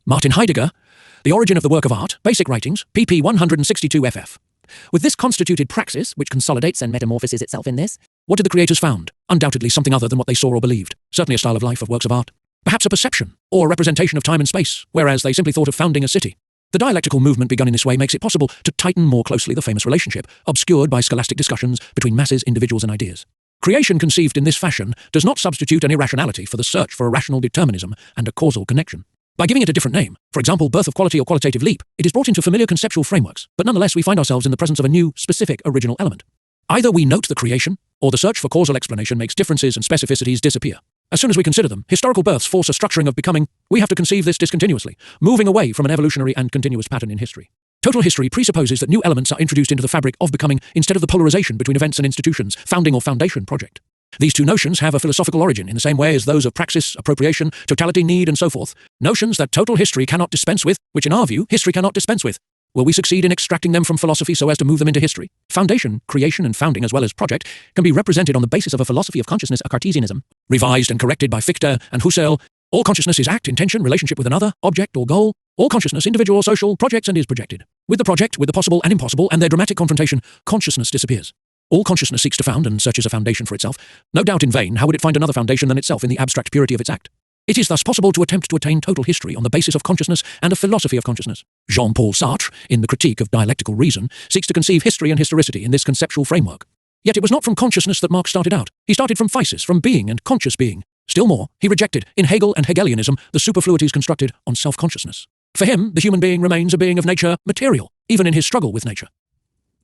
Martin Heidegger, The Origin of the Work of Art, Basic Writings, pp. 162 ff. With this constituted praxis, which consolidates and metamorphoses itself in this, what did the creators found? Undoubtedly something other than what they saw or believed. Certainly a style of life, of works of art. Perhaps a perception, or a representation of time and space, whereas they simply thought of founding a city. The dialectical movement begun in this way makes it possible to tighten more closely the famous relationship, obscured by scholastic discussions between masses, individuals and ideas. Creation conceived in this fashion does not substitute an irrationality for the search for a rational determinism and a causal connection. By giving it a different name, for example, birth of quality or qualitative leap, it is brought into familiar conceptual frameworks, but nonetheless we find ourselves in the presence of a new, specific, original element. Either we note the creation, or the search for causal explanation makes differences and specificities disappear. As soon as we consider them, historical births force a structuring of becoming. We have to conceive this discontinuously, moving away from an evolutionary and continuous pattern in history. Total history presupposes that new elements are introduced into the fabric of becoming instead of the polarization between events and institutions, founding or foundation project. These two notions have a philosophical origin in the same way as those of praxis, appropriation, totality, need, and so forth. Notions that total history cannot dispense with, which in our view, history cannot dispense with. Will we succeed in extracting them from philosophy so as to move them into history? Foundation, creation, and founding, as well as project, can be represented on the basis of a philosophy of consciousness, a Cartesianism, revised and corrected by Fichte and Husserl. All consciousness is act, intention, relationship with another, object or goal. All consciousness, individual or social, projects and is projected. With the project, with the possible and impossible, and their dramatic confrontation, consciousness disappears. All consciousness seeks to found and searches a foundation for itself. No doubt in vain, how would it find another foundation than itself in the abstract purity of its act? It is thus possible to attempt to attain total history on the basis of consciousness and a philosophy of consciousness. Jean-Paul Sartre, in the Critique of Dialectical Reason, seeks to conceive history and historicity in this conceptual framework. Yet it was not from consciousness that Marx started out. He started from physis, from being and conscious being. Still more, he rejected, in Hegel and Hegelianism, the superfluities constructed on self-consciousness. For him, the human being remains a being of nature, material, even in his struggle with nature.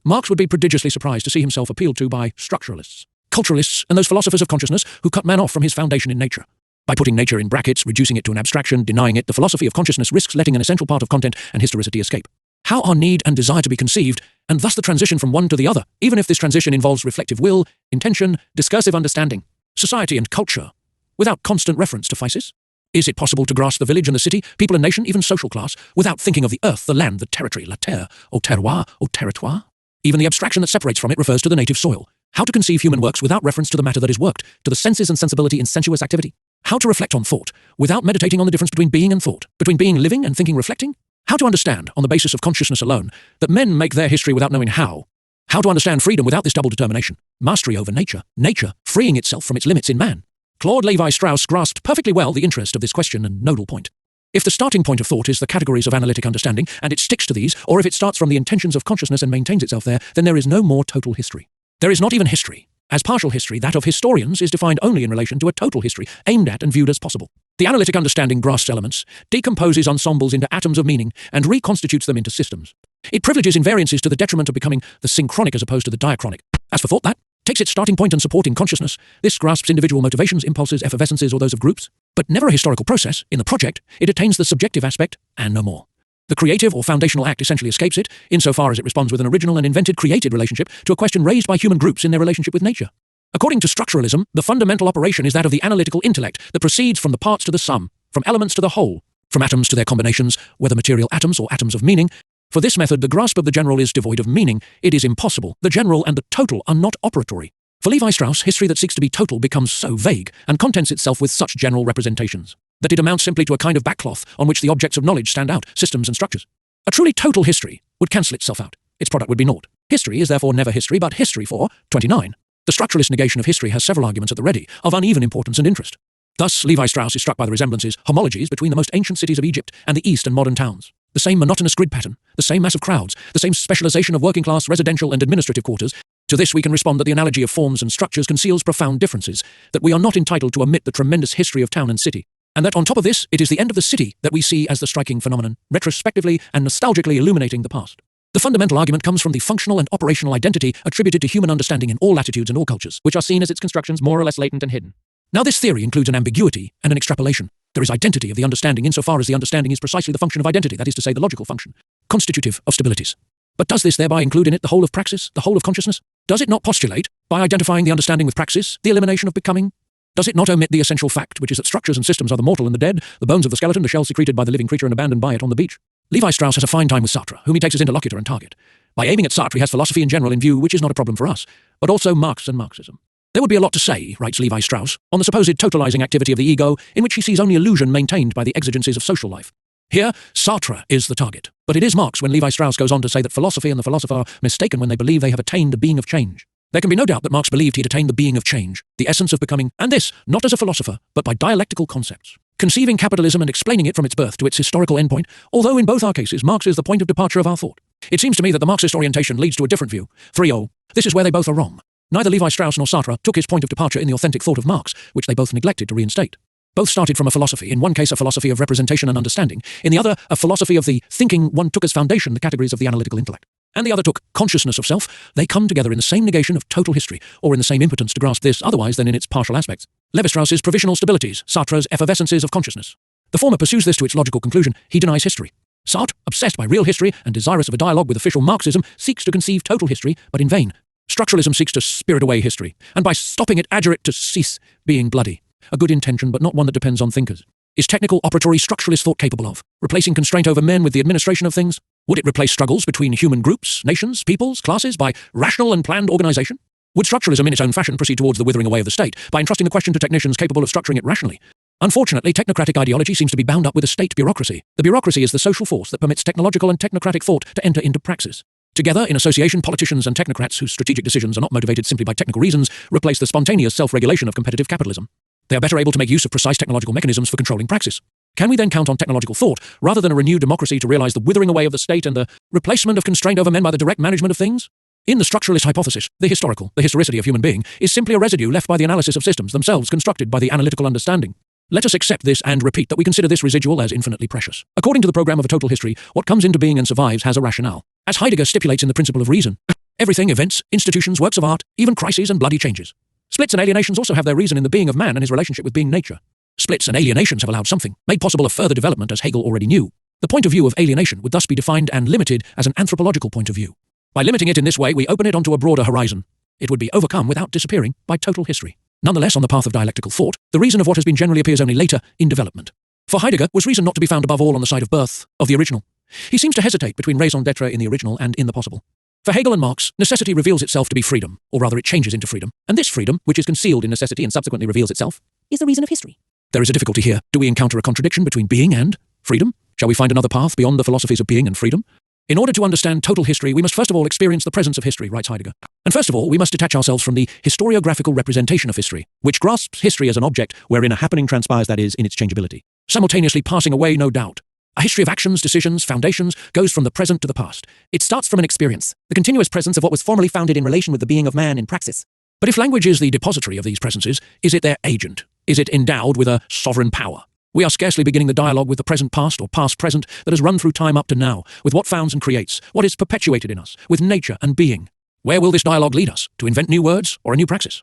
Marx would be prodigiously surprised to see himself appealed to by structuralists, culturalists, and those philosophers of consciousness who cut man off from his foundation in nature. By putting nature in brackets, reducing it to an abstraction, denying it, the philosophy of consciousness risks letting an essential part of content and historicity escape. How are need and desire to be conceived, and thus the transition from one to the other, even if this transition involves reflective will, intention, discursive understanding, society and culture, without constant reference to physis? Is it possible to grasp the village and the city, people and nation, even social class, without thinking of the earth, the land, the territory, la terre, au terroir, au territoire? Even the abstraction that separates from it refers to the native soil. How to conceive human works without reference to the matter that is worked, to the senses and sensibility in sensuous activity? How to reflect on thought, without meditating on the difference between being and thought, between being living and thinking reflecting? How to understand, on the basis of consciousness alone, that men make their history without knowing how? How to understand freedom without this double determination, mastery over nature, nature freeing itself from its limits in man? Claude Lévi-Strauss grasped perfectly well the interest of this question and nodal point. If the starting point of thought is the categories of analytic understanding, and it sticks to these, or if it starts from the intentions of consciousness and maintains itself there, then there is no more total history. There is not even history. As partial history, that of historians is defined only in relation to a total history, aimed at and viewed as possible. The analytic understanding grasps elements, decomposes ensembles into atoms of meaning, and reconstitutes them into systems. It privileges invariances to the detriment of becoming the synchronic as opposed to the diachronic. As for thought, that takes its starting point and support in consciousness. This grasps individual motivations, impulses, effervescences, or those of groups, but never a historical process. In the project, it attains the subjective aspect, and no more. The creative or foundational act essentially escapes it, insofar as it responds with an original and invented created relationship to a question raised by human groups in their relationship with nature. According to structuralism, the fundamental operation is that of the analytical intellect that proceeds from the parts to the sum, from elements to the whole, from atoms to their combinations, whether material atoms or atoms of meaning, For this method, the grasp of the general is devoid of meaning. It is impossible. The general and the total are not operatory. For Levi Strauss, history that seeks to be total becomes so vague and contents itself with such general representations that it amounts simply to a kind of backcloth on which the objects of knowledge stand out, systems and structures. A truly total history would cancel itself out. Its product would be naught. History is therefore never history, but history for 29. The structuralist negation of history has several arguments at the ready, of uneven importance and interest. Thus, Levi Strauss is struck by the resemblances, homologies, between the most ancient cities of Egypt and the East and modern towns. The same monotonous grid pattern, the same mass of crowds, the same specialization of working-class, residential and administrative quarters. To this we can respond that the analogy of forms and structures conceals profound differences, that we are not entitled to omit the tremendous history of town and city, and that on top of this, it is the end of the city that we see as the striking phenomenon, retrospectively and nostalgically illuminating the past. The fundamental argument comes from the functional and operational identity attributed to human understanding in all latitudes and all cultures, which are seen as its constructions more or less latent and hidden. Now this theory includes an ambiguity and an extrapolation. There is identity of the understanding insofar as the understanding is precisely the function of identity, that is to say, the logical function, constitutive of stabilities. But does this thereby include in it the whole of praxis, the whole of consciousness? Does it not postulate, by identifying the understanding with praxis, the elimination of becoming? Does it not omit the essential fact, which is that structures and systems are the mortal and the dead, the bones of the skeleton, the shell secreted by the living creature and abandoned by it on the beach? Levi Strauss has a fine time with Sartre, whom he takes as interlocutor and target. By aiming at Sartre, he has philosophy in general in view, which is not a problem for us, but also Marx and Marxism. There would be a lot to say, writes Levi Strauss, on the supposed totalizing activity of the ego, in which he sees only illusion maintained by the exigencies of social life. Here, Sartre is the target, but it is Marx when Levi Strauss goes on to say that philosophy and the philosopher are mistaken when they believe they have attained the being of change. There can be no doubt that Marx believed he had attained the being of change, the essence of becoming, and this, not as a philosopher, but by dialectical concepts, conceiving capitalism and explaining it from its birth to its historical endpoint, although in both our cases Marx is the point of departure of our thought. It seems to me that the Marxist orientation leads to a different view. 3-0. This is where they both are wrong. Neither Levi Strauss nor Sartre took his point of departure in the authentic thought of Marx, which they both neglected to reinstate. Both started from a philosophy, in one case a philosophy of representation and understanding, in the other a philosophy of the thinking. One took as foundation the categories of the analytical intellect, and the other took consciousness of self. They come together in the same negation of total history, or in the same impotence to grasp this otherwise than in its partial aspects. Levi-Strauss's provisional stabilities, Sartre's effervescences of consciousness. The former pursues this to its logical conclusion. He denies history. Sartre, obsessed by real history and desirous of a dialogue with official Marxism, seeks to conceive total history, but in vain. Structuralism seeks to spirit away history, and by stopping it adjure it to cease being bloody. A good intention, but not one that depends on thinkers. Is technical, operatory, structuralist thought capable of replacing constraint over men with the administration of things? Would it replace struggles between human groups, nations, peoples, classes by rational and planned organization? Would structuralism in its own fashion proceed towards the withering away of the state by entrusting the question to technicians capable of structuring it rationally? Unfortunately, technocratic ideology seems to be bound up with a state bureaucracy. The bureaucracy is the social force that permits technological and technocratic thought to enter into praxis. Together, in association, politicians and technocrats whose strategic decisions are not motivated simply by technical reasons replace the spontaneous self-regulation of competitive capitalism. They are better able to make use of precise technological mechanisms for controlling praxis. Can we then count on technological thought, rather than a renewed democracy, to realize the withering away of the state and the replacement of constraint over men by the direct management of things? In the structuralist hypothesis, the historicity of human being, is simply a residue left by the analysis of systems themselves constructed by the analytical understanding. Let us accept this and repeat that we consider this residual as infinitely precious. According to the program of a total history, what comes into being and survives has a rationale. As Heidegger stipulates in the principle of reason, everything, events, institutions, works of art, even crises and bloody changes. Splits and alienations also have their reason in the being of man and his relationship with being nature. Splits and alienations have allowed something, made possible a further development as Hegel already knew. The point of view of alienation would thus be defined and limited as an anthropological point of view. By limiting it in this way, we open it onto a broader horizon. It would be overcome without disappearing by total history. Nonetheless, on the path of dialectical thought, the reason of what has been generally appears only later in development. For Heidegger, was reason not to be found above all on the side of birth, of the original? He seems to hesitate between raison d'etre in the original and in the possible. For Hegel and Marx, necessity reveals itself to be freedom, or rather it changes into freedom, and this freedom, which is concealed in necessity and subsequently reveals itself, is the reason of history. There is a difficulty here. Do we encounter a contradiction between being and freedom? Shall we find another path beyond the philosophies of being and freedom? In order to understand total history, we must first of all experience the presence of history, writes Heidegger. And first of all, we must detach ourselves from the historiographical representation of history, which grasps history as an object wherein a happening transpires, that is, in its changeability. Simultaneously passing away, no doubt. A history of actions, decisions, foundations, goes from the present to the past. It starts from an experience, the continuous presence of what was formerly founded in relation with the being of man in praxis. But if language is the depository of these presences, is it their agent? Is it endowed with a sovereign power? We are scarcely beginning the dialogue with the present past or past present that has run through time up to now, with what founds and creates, what is perpetuated in us, with nature and being. Where will this dialogue lead us? To invent new words or a new praxis?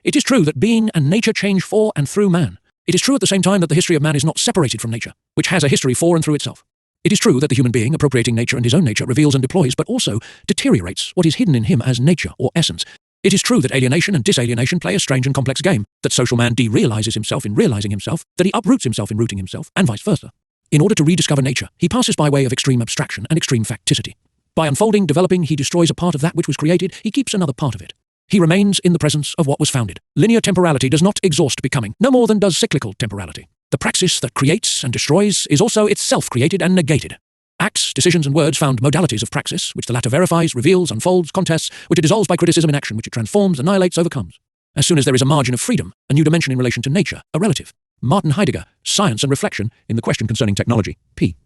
It is true that being and nature change for and through man. It is true at the same time that the history of man is not separated from nature, which has a history for and through itself. It is true that the human being, appropriating nature and his own nature, reveals and deploys, but also deteriorates what is hidden in him as nature or essence. It is true that alienation and disalienation play a strange and complex game, that social man derealizes himself in realizing himself, that he uproots himself in rooting himself, and vice versa. In order to rediscover nature, he passes by way of extreme abstraction and extreme facticity. By unfolding, developing, he destroys a part of that which was created, he keeps another part of it. He remains in the presence of what was founded. Linear temporality does not exhaust becoming, no more than does cyclical temporality. The praxis that creates and destroys is also itself created and negated. Acts, decisions, and words found modalities of praxis, which the latter verifies, reveals, unfolds, contests, which it dissolves by criticism in action, which it transforms, annihilates, overcomes. As soon as there is a margin of freedom, a new dimension in relation to nature, a relative. Martin Heidegger, Science and Reflection, in the Question Concerning Technology, p.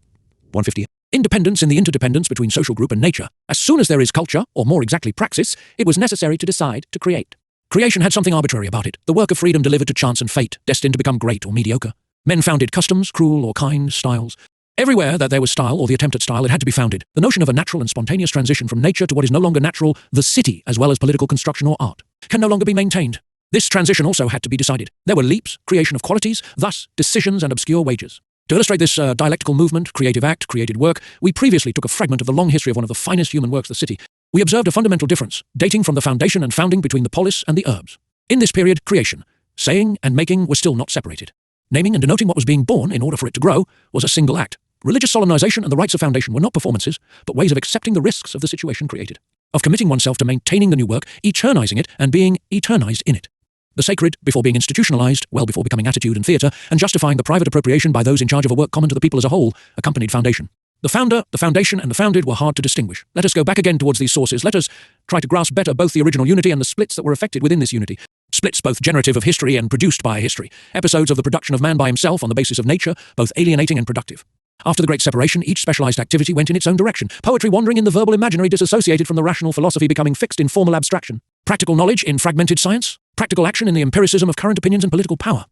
150. Independence in the interdependence between social group and nature. As soon as there is culture, or more exactly praxis, it was necessary to decide to create. Creation had something arbitrary about it, the work of freedom delivered to chance and fate, destined to become great or mediocre. Men founded customs, cruel or kind, styles. Everywhere that there was style or the attempt at style, it had to be founded. The notion of a natural and spontaneous transition from nature to what is no longer natural, the city, as well as political construction or art, can no longer be maintained. This transition also had to be decided. There were leaps, creation of qualities, thus decisions and obscure wages. To illustrate this dialectical movement, creative act, created work, we previously took a fragment of the long history of one of the finest human works, the city. We observed a fundamental difference, dating from the foundation and founding between the polis and the urbs. In this period, creation, saying and making were still not separated. Naming and denoting what was being born in order for it to grow was a single act. Religious solemnization and the rites of foundation were not performances, but ways of accepting the risks of the situation created, of committing oneself to maintaining the new work, eternizing it, and being eternized in it. The sacred, before being institutionalized, well before becoming attitude and theatre, and justifying the private appropriation by those in charge of a work common to the people as a whole, accompanied foundation. The founder, the foundation, and the founded were hard to distinguish. Let us go back again towards these sources. Let us try to grasp better both the original unity and the splits that were effected within this unity. Splits both generative of history and produced by history. Episodes of the production of man by himself on the basis of nature, both alienating and productive. After the great separation, each specialized activity went in its own direction. Poetry wandering in the verbal imaginary, disassociated from the rational philosophy, becoming fixed in formal abstraction. Practical knowledge in fragmented science. Practical action in the empiricism of current opinions and political power.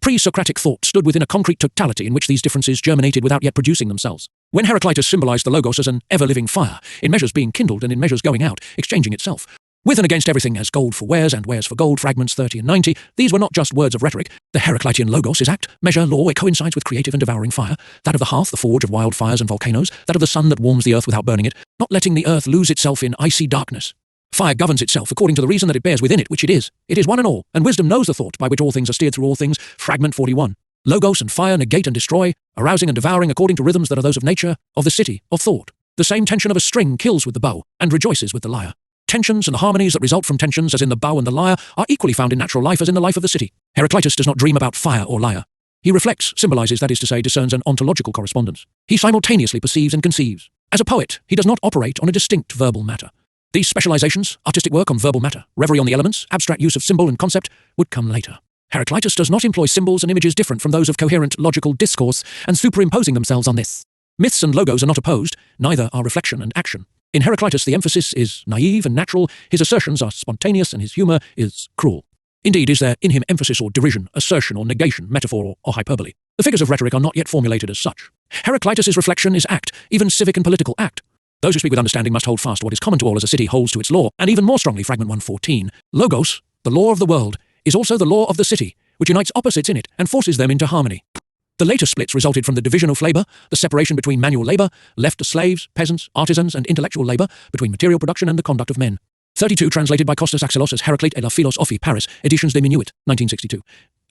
Pre-Socratic thought stood within a concrete totality in which these differences germinated without yet producing themselves. When Heraclitus symbolized the logos as an ever-living fire, in measures being kindled and in measures going out, exchanging itself, with and against everything as gold for wares and wares for gold, fragments 30 and 90, these were not just words of rhetoric. The Heraclitean logos is act, measure, law, it coincides with creative and devouring fire, that of the hearth, the forge of wildfires and volcanoes, that of the sun that warms the earth without burning it, not letting the earth lose itself in icy darkness. Fire governs itself according to the reason that it bears within it, which it is. It is one and all, and wisdom knows the thought by which all things are steered through all things. Fragment 41. Logos and fire negate and destroy, arousing and devouring according to rhythms that are those of nature, of the city, of thought. The same tension of a string kills with the bow, and rejoices with the lyre. Tensions and the harmonies that result from tensions, as in the bow and the lyre, are equally found in natural life as in the life of the city. Heraclitus does not dream about fire or lyre. He reflects, symbolizes, that is to say, discerns an ontological correspondence. He simultaneously perceives and conceives. As a poet, he does not operate on a distinct verbal matter. These specializations, artistic work on verbal matter, reverie on the elements, abstract use of symbol and concept, would come later. Heraclitus does not employ symbols and images different from those of coherent, logical discourse and superimposing themselves on this. Myths and logos are not opposed, neither are reflection and action. In Heraclitus, the emphasis is naive and natural, his assertions are spontaneous, and his humour is cruel. Indeed, is there in him emphasis or derision, assertion or negation, metaphor or hyperbole? The figures of rhetoric are not yet formulated as such. Heraclitus's reflection is act, even civic and political act. Those who speak with understanding must hold fast what is common to all as a city holds to its law, and even more strongly, fragment 114. Logos, the law of the world, is also the law of the city, which unites opposites in it and forces them into harmony. The later splits resulted from the division of labour, the separation between manual labour, left to slaves, peasants, artisans, and intellectual labour, between material production and the conduct of men. 32, translated by Costas Axelos as Heraclite et la Philosophie, Paris, Editions de Minuit, 1962.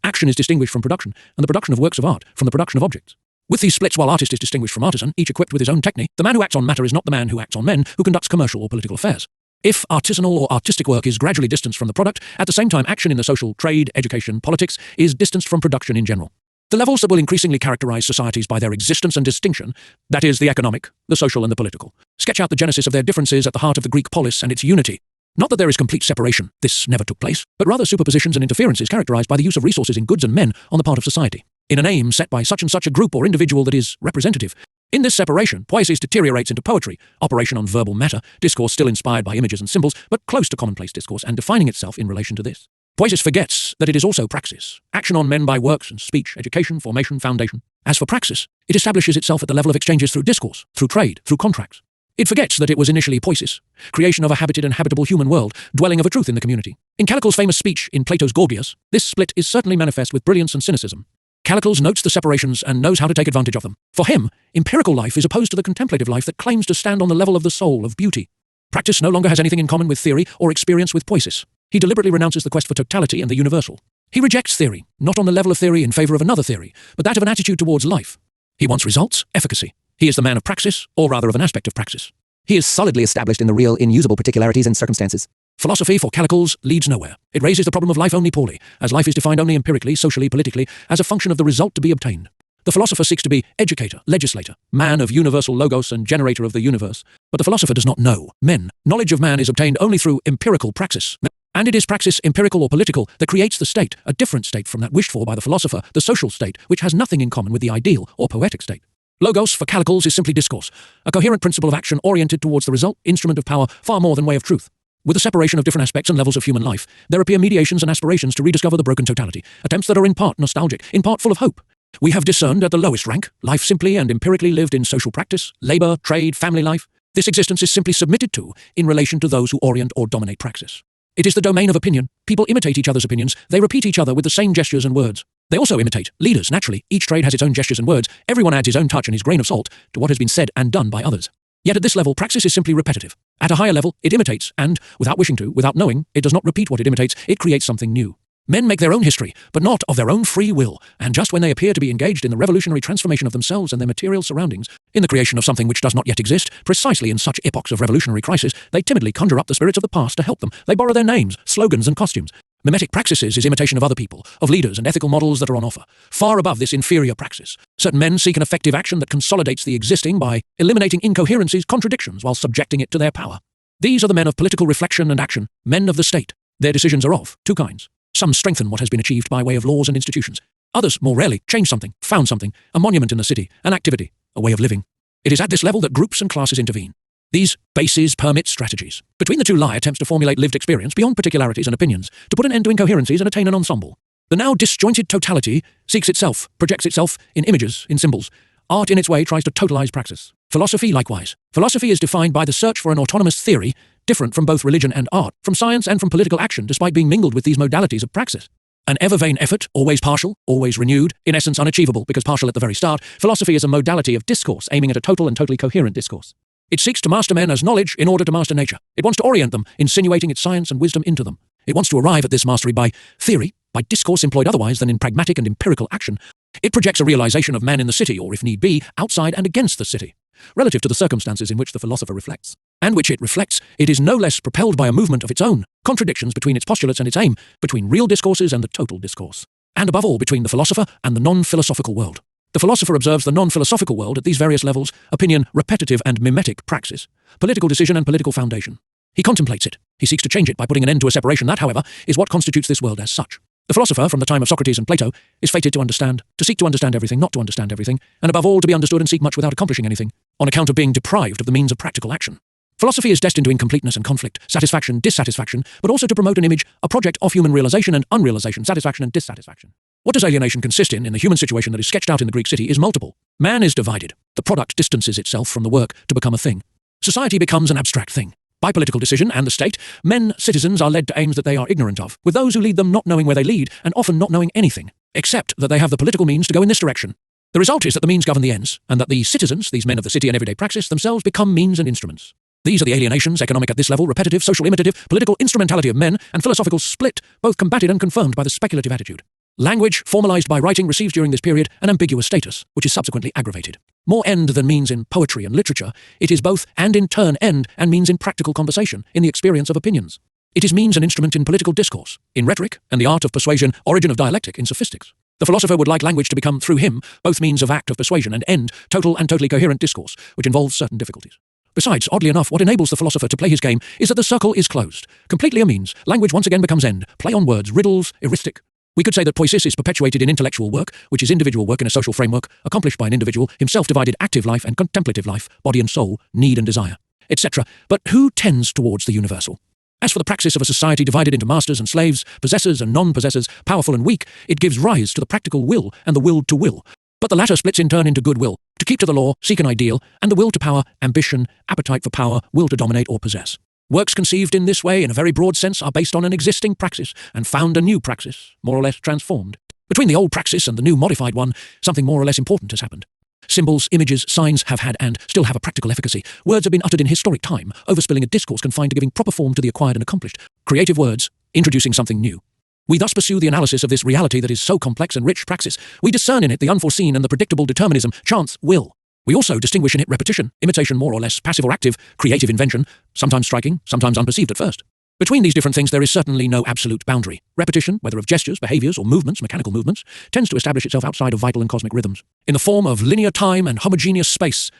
Action is distinguished from production, and the production of works of art from the production of objects. With these splits, while artist is distinguished from artisan, each equipped with his own technique, the man who acts on matter is not the man who acts on men, who conducts commercial or political affairs. If artisanal or artistic work is gradually distanced from the product, at the same time action in the social, trade, education, politics is distanced from production in general. The levels that will increasingly characterize societies by their existence and distinction, that is, the economic, the social, and the political, sketch out the genesis of their differences at the heart of the Greek polis and its unity. Not that there is complete separation, this never took place, but rather superpositions and interferences characterized by the use of resources in goods and men on the part of society, in an aim set by such and such a group or individual that is representative. In this separation, poiesis deteriorates into poetry, operation on verbal matter, discourse still inspired by images and symbols, but close to commonplace discourse and defining itself in relation to this. Poiesis forgets that it is also praxis, action on men by works and speech, education, formation, foundation. As for praxis, it establishes itself at the level of exchanges through discourse, through trade, through contracts. It forgets that it was initially poiesis, creation of a habited and habitable human world, dwelling of a truth in the community. In Callicles' famous speech in Plato's Gorgias, this split is certainly manifest with brilliance and cynicism. Callicles notes the separations and knows how to take advantage of them. For him, empirical life is opposed to the contemplative life that claims to stand on the level of the soul, of beauty. Practice no longer has anything in common with theory or experience with poiesis. He deliberately renounces the quest for totality and the universal. He rejects theory, not on the level of theory in favour of another theory, but that of an attitude towards life. He wants results, efficacy. He is the man of praxis, or rather of an aspect of praxis. He is solidly established in the real, inusable particularities and circumstances. Philosophy, for Calicles, leads nowhere. It raises the problem of life only poorly, as life is defined only empirically, socially, politically, as a function of the result to be obtained. The philosopher seeks to be educator, legislator, man of universal logos and generator of the universe. But the philosopher does not know men. Knowledge of man is obtained only through empirical praxis. And it is praxis, empirical or political, that creates the state, a different state from that wished for by the philosopher, the social state, which has nothing in common with the ideal or poetic state. Logos, for Calicles, is simply discourse, a coherent principle of action oriented towards the result, instrument of power, far more than way of truth. With the separation of different aspects and levels of human life, there appear mediations and aspirations to rediscover the broken totality, attempts that are in part nostalgic, in part full of hope. We have discerned at the lowest rank, life simply and empirically lived in social practice, labour, trade, family life. This existence is simply submitted to in relation to those who orient or dominate praxis. It is the domain of opinion. People imitate each other's opinions. They repeat each other with the same gestures and words. They also imitate leaders, naturally. Each trade has its own gestures and words. Everyone adds his own touch and his grain of salt to what has been said and done by others. Yet at this level, praxis is simply repetitive. At a higher level, it imitates, and, without wishing to, without knowing, it does not repeat what it imitates, it creates something new. Men make their own history, but not of their own free will, and just when they appear to be engaged in the revolutionary transformation of themselves and their material surroundings, in the creation of something which does not yet exist, precisely in such epochs of revolutionary crisis, they timidly conjure up the spirits of the past to help them. They borrow their names, slogans, and costumes. Mimetic praxis is imitation of other people, of leaders and ethical models that are on offer. Far above this inferior praxis, certain men seek an effective action that consolidates the existing by eliminating incoherencies, contradictions, while subjecting it to their power. These are the men of political reflection and action, men of the state. Their decisions are of two kinds. Some strengthen what has been achieved by way of laws and institutions. Others, more rarely, change something, found something, a monument in the city, an activity, a way of living. It is at this level that groups and classes intervene. These bases permit strategies. Between the two lie attempts to formulate lived experience beyond particularities and opinions, to put an end to incoherencies and attain an ensemble. The now disjointed totality seeks itself, projects itself in images, in symbols. Art in its way tries to totalize praxis. Philosophy likewise. Philosophy is defined by the search for an autonomous theory, different from both religion and art, from science and from political action, despite being mingled with these modalities of praxis. An ever-vain effort, always partial, always renewed, in essence unachievable because partial at the very start, philosophy is a modality of discourse aiming at a total and totally coherent discourse. It seeks to master men as knowledge in order to master nature. It wants to orient them, insinuating its science and wisdom into them. It wants to arrive at this mastery by theory, by discourse employed otherwise than in pragmatic and empirical action. It projects a realization of man in the city, or if need be, outside and against the city, relative to the circumstances in which the philosopher reflects. And which it reflects, it is no less propelled by a movement of its own, contradictions between its postulates and its aim, between real discourses and the total discourse, and above all between the philosopher and the non-philosophical world. The philosopher observes the non-philosophical world at these various levels: opinion, repetitive and mimetic praxis, political decision and political foundation. He contemplates it. He seeks to change it by putting an end to a separation that, however, is what constitutes this world as such. The philosopher, from the time of Socrates and Plato, is fated to seek to understand everything, not to understand everything, and above all to be understood and seek much without accomplishing anything, on account of being deprived of the means of practical action. Philosophy is destined to incompleteness and conflict, satisfaction, dissatisfaction, but also to promote an image, a project of human realization and unrealization, satisfaction and dissatisfaction. What does alienation consist in the human situation that is sketched out in the Greek city is multiple. Man is divided. The product distances itself from the work to become a thing. Society becomes an abstract thing. By political decision and the state, men, citizens, are led to aims that they are ignorant of, with those who lead them not knowing where they lead and often not knowing anything, except that they have the political means to go in this direction. The result is that the means govern the ends, and that the citizens, these men of the city and everyday praxis, themselves become means and instruments. These are the alienations, economic at this level, repetitive, social imitative, political instrumentality of men, and philosophical split, both combated and confirmed by the speculative attitude. Language, formalized by writing, receives during this period an ambiguous status, which is subsequently aggravated. More end than means in poetry and literature, it is both and in turn end and means in practical conversation, in the experience of opinions. It is means and instrument in political discourse, in rhetoric and the art of persuasion, origin of dialectic in sophistics. The philosopher would like language to become, through him, both means of act of persuasion and end, total and totally coherent discourse, which involves certain difficulties. Besides, oddly enough, what enables the philosopher to play his game is that the circle is closed. Completely a means, language once again becomes end, play on words, riddles, heuristic. We could say that poiesis is perpetuated in intellectual work, which is individual work in a social framework, accomplished by an individual, himself divided active life and contemplative life, body and soul, need and desire, etc. But who tends towards the universal? As for the praxis of a society divided into masters and slaves, possessors and non-possessors, powerful and weak, it gives rise to the practical will and the will to will. But the latter splits in turn into goodwill, to keep to the law, seek an ideal, and the will to power, ambition, appetite for power, will to dominate or possess. Works conceived in this way, in a very broad sense, are based on an existing praxis, and found a new praxis, more or less transformed. Between the old praxis and the new modified one, something more or less important has happened. Symbols, images, signs have had and still have a practical efficacy. Words have been uttered in historic time, overspilling a discourse confined to giving proper form to the acquired and accomplished. Creative words, introducing something new. We thus pursue the analysis of this reality that is so complex and rich praxis. We discern in it the unforeseen and the predictable determinism, chance, will. We also distinguish in it repetition, imitation more or less passive or active, creative invention, sometimes striking, sometimes unperceived at first. Between these different things there is certainly no absolute boundary. Repetition, whether of gestures, behaviors, or movements, mechanical movements, tends to establish itself outside of vital and cosmic rhythms, in the form of linear time and homogeneous space.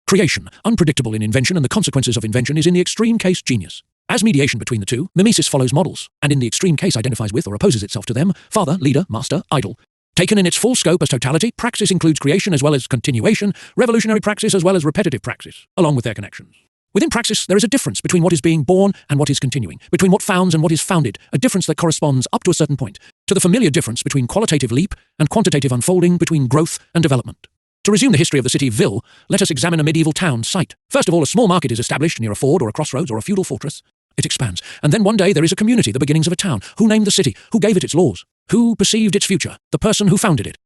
Creation, unpredictable in invention, and the consequences of invention is in the extreme case genius. As mediation between the two, mimesis follows models, and in the extreme case identifies with or opposes itself to them, father, leader, master, idol. Taken in its full scope as totality, praxis includes creation as well as continuation, revolutionary praxis as well as repetitive praxis, along with their connections. Within praxis, there is a difference between what is being born and what is continuing, between what founds and what is founded, a difference that corresponds, up to a certain point, to the familiar difference between qualitative leap and quantitative unfolding, between growth and development. To resume the history of the city Ville, let us examine a medieval town site. First of all, a small market is established near a ford or a crossroads or a feudal fortress. It expands, and then one day there is a community, the beginnings of a town. Who named the city? Who gave it its laws? Who perceived its future? The person who founded it.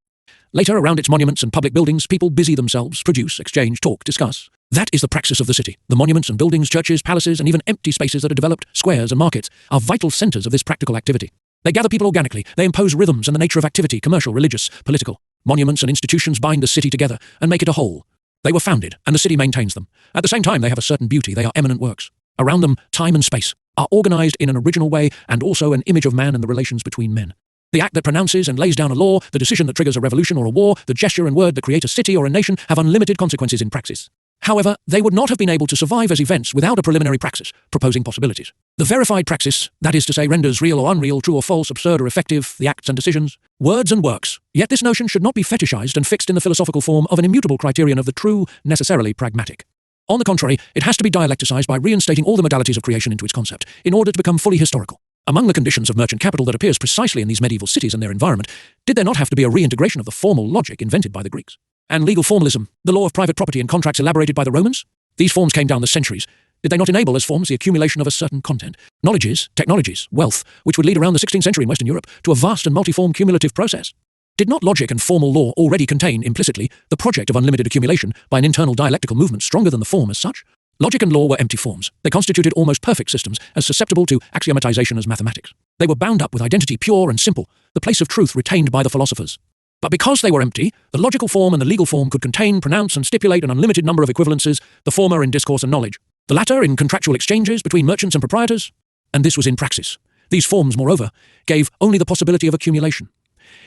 Later, around its monuments and public buildings, people busy themselves, produce, exchange, talk, discuss. That is the praxis of the city. The monuments and buildings, churches, palaces, and even empty spaces that are developed, squares and markets, are vital centers of this practical activity. They gather people organically. They impose rhythms and the nature of activity, commercial, religious, political. Monuments and institutions bind the city together and make it a whole. They were founded, and the city maintains them. At the same time, they have a certain beauty. They are eminent works. Around them, time and space are organized in an original way and also an image of man and the relations between men. The act that pronounces and lays down a law, the decision that triggers a revolution or a war, the gesture and word that create a city or a nation have unlimited consequences in praxis. However, they would not have been able to survive as events without a preliminary praxis, proposing possibilities. The verified praxis, that is to say, renders real or unreal, true or false, absurd or effective, the acts and decisions, words and works. Yet this notion should not be fetishized and fixed in the philosophical form of an immutable criterion of the true, necessarily pragmatic. On the contrary, it has to be dialecticized by reinstating all the modalities of creation into its concept, in order to become fully historical. Among the conditions of merchant capital that appears precisely in these medieval cities and their environment, did there not have to be a reintegration of the formal logic invented by the Greeks? And legal formalism, the law of private property and contracts elaborated by the Romans? These forms came down the centuries. Did they not enable as forms the accumulation of a certain content, knowledges, technologies, wealth, which would lead around the 16th century in Western Europe to a vast and multiform cumulative process? Did not logic and formal law already contain, implicitly, the project of unlimited accumulation by an internal dialectical movement stronger than the form as such? Logic and law were empty forms. They constituted almost perfect systems, as susceptible to axiomatization as mathematics. They were bound up with identity pure and simple, the place of truth retained by the philosophers. But because they were empty, the logical form and the legal form could contain, pronounce, and stipulate an unlimited number of equivalences, the former in discourse and knowledge, the latter in contractual exchanges between merchants and proprietors, and this was in praxis. These forms, moreover, gave only the possibility of accumulation.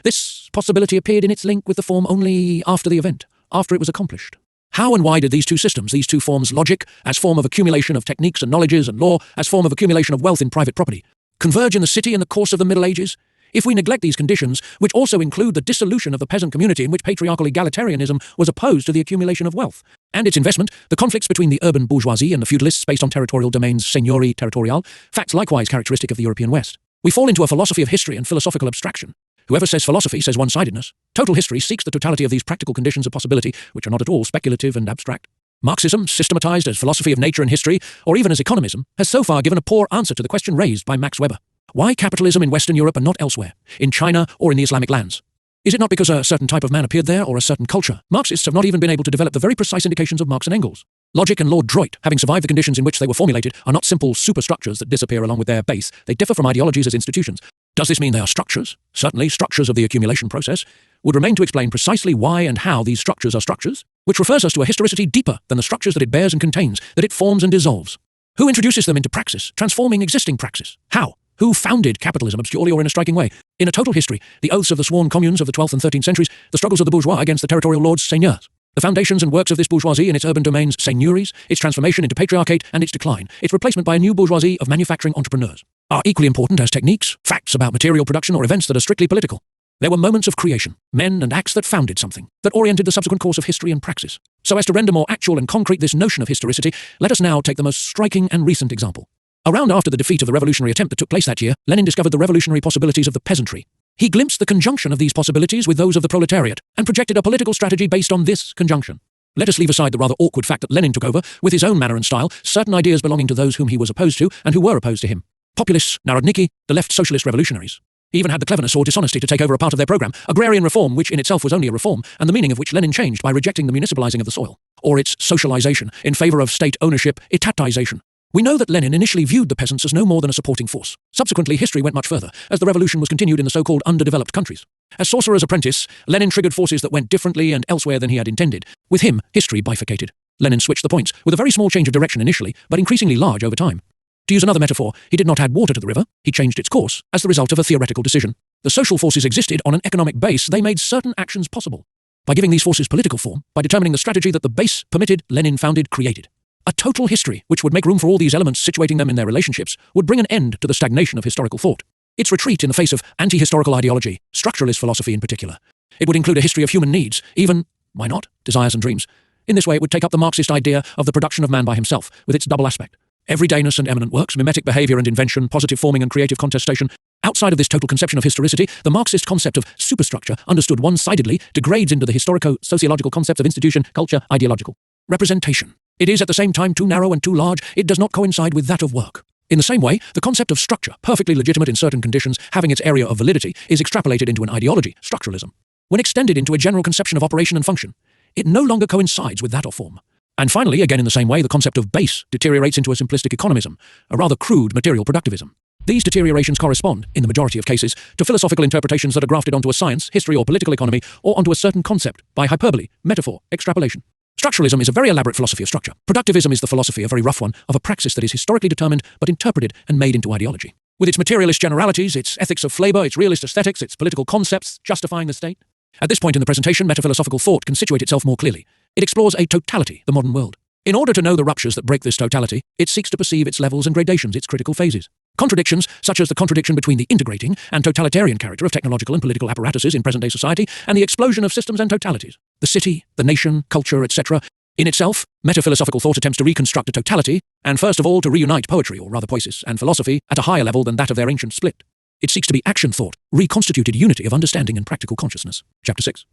This possibility appeared in its link with the form only after the event, after it was accomplished. How and why did these two systems, these two forms, logic as form of accumulation of techniques and knowledges, and law as form of accumulation of wealth in private property, converge in the city in the course of the Middle Ages? If we neglect these conditions, which also include the dissolution of the peasant community in which patriarchal egalitarianism was opposed to the accumulation of wealth, and its investment, the conflicts between the urban bourgeoisie and the feudalists based on territorial domains, seigneurie territoriale, facts likewise characteristic of the European West, we fall into a philosophy of history and philosophical abstraction. Whoever says philosophy says one-sidedness. Total history seeks the totality of these practical conditions of possibility, which are not at all speculative and abstract. Marxism, systematized as philosophy of nature and history, or even as economism, has so far given a poor answer to the question raised by Max Weber. Why capitalism in Western Europe and not elsewhere, in China or in the Islamic lands? Is it not because a certain type of man appeared there or a certain culture? Marxists have not even been able to develop the very precise indications of Marx and Engels. Logic and law droit, having survived the conditions in which they were formulated, are not simple superstructures that disappear along with their base. They differ from ideologies as institutions. Does this mean they are structures? Certainly, structures of the accumulation process would remain to explain precisely why and how these structures are structures, which refers us to a historicity deeper than the structures that it bears and contains, that it forms and dissolves. Who introduces them into praxis, transforming existing praxis? How? Who founded capitalism obscurely or in a striking way? In a total history, the oaths of the sworn communes of the 12th and 13th centuries, the struggles of the bourgeois against the territorial lords, seigneurs. The foundations and works of this bourgeoisie in its urban domains, seigneuries, its transformation into patriarchate and its decline, its replacement by a new bourgeoisie of manufacturing entrepreneurs, are equally important as techniques, facts about material production or events that are strictly political. There were moments of creation, men and acts that founded something, that oriented the subsequent course of history and praxis. So as to render more actual and concrete this notion of historicity, let us now take the most striking and recent example. Around after the defeat of the revolutionary attempt that took place that year, Lenin discovered the revolutionary possibilities of the peasantry. He glimpsed the conjunction of these possibilities with those of the proletariat, and projected a political strategy based on this conjunction. Let us leave aside the rather awkward fact that Lenin took over, with his own manner and style, certain ideas belonging to those whom he was opposed to, and who were opposed to him. Populists, Narodniki, the left socialist revolutionaries. He even had the cleverness or dishonesty to take over a part of their program, agrarian reform, which in itself was only a reform, and the meaning of which Lenin changed by rejecting the municipalizing of the soil, or its socialization, in favor of state ownership, etatization. We know that Lenin initially viewed the peasants as no more than a supporting force. Subsequently, history went much further, as the revolution was continued in the so-called underdeveloped countries. As sorcerer's apprentice, Lenin triggered forces that went differently and elsewhere than he had intended. With him, history bifurcated. Lenin switched the points, with a very small change of direction initially, but increasingly large over time. To use another metaphor, he did not add water to the river, he changed its course, as the result of a theoretical decision. The social forces existed on an economic base, they made certain actions possible. By giving these forces political form, by determining the strategy that the base permitted, Lenin created. A total history, which would make room for all these elements situating them in their relationships, would bring an end to the stagnation of historical thought. Its retreat in the face of anti-historical ideology, structuralist philosophy in particular. It would include a history of human needs, even, why not, desires and dreams. In this way, it would take up the Marxist idea of the production of man by himself, with its double aspect. Everydayness and eminent works, mimetic behavior and invention, positive forming and creative contestation. Outside of this total conception of historicity, the Marxist concept of superstructure, understood one-sidedly, degrades into the historico-sociological concepts of institution, culture, ideological representation. It is at the same time too narrow and too large, it does not coincide with that of work. In the same way, the concept of structure, perfectly legitimate in certain conditions, having its area of validity, is extrapolated into an ideology, structuralism. When extended into a general conception of operation and function, it no longer coincides with that of form. And finally, again in the same way, the concept of base deteriorates into a simplistic economism, a rather crude material productivism. These deteriorations correspond, in the majority of cases, to philosophical interpretations that are grafted onto a science, history or political economy, or onto a certain concept, by hyperbole, metaphor, extrapolation. Structuralism is a very elaborate philosophy of structure. Productivism is the philosophy, a very rough one, of a praxis that is historically determined but interpreted and made into ideology. With its materialist generalities, its ethics of flavor, its realist aesthetics, its political concepts justifying the state. At this point in the presentation, metaphilosophical thought can situate itself more clearly. It explores a totality, the modern world. In order to know the ruptures that break this totality, it seeks to perceive its levels and gradations, its critical phases. Contradictions, such as the contradiction between the integrating and totalitarian character of technological and political apparatuses in present-day society, and the explosion of systems and totalities. The city, the nation, culture, etc. In itself, metaphilosophical thought attempts to reconstruct a totality, and first of all to reunite poetry, or rather poiesis, and philosophy at a higher level than that of their ancient split. It seeks to be action thought, reconstituted unity of understanding and practical consciousness. Chapter 6.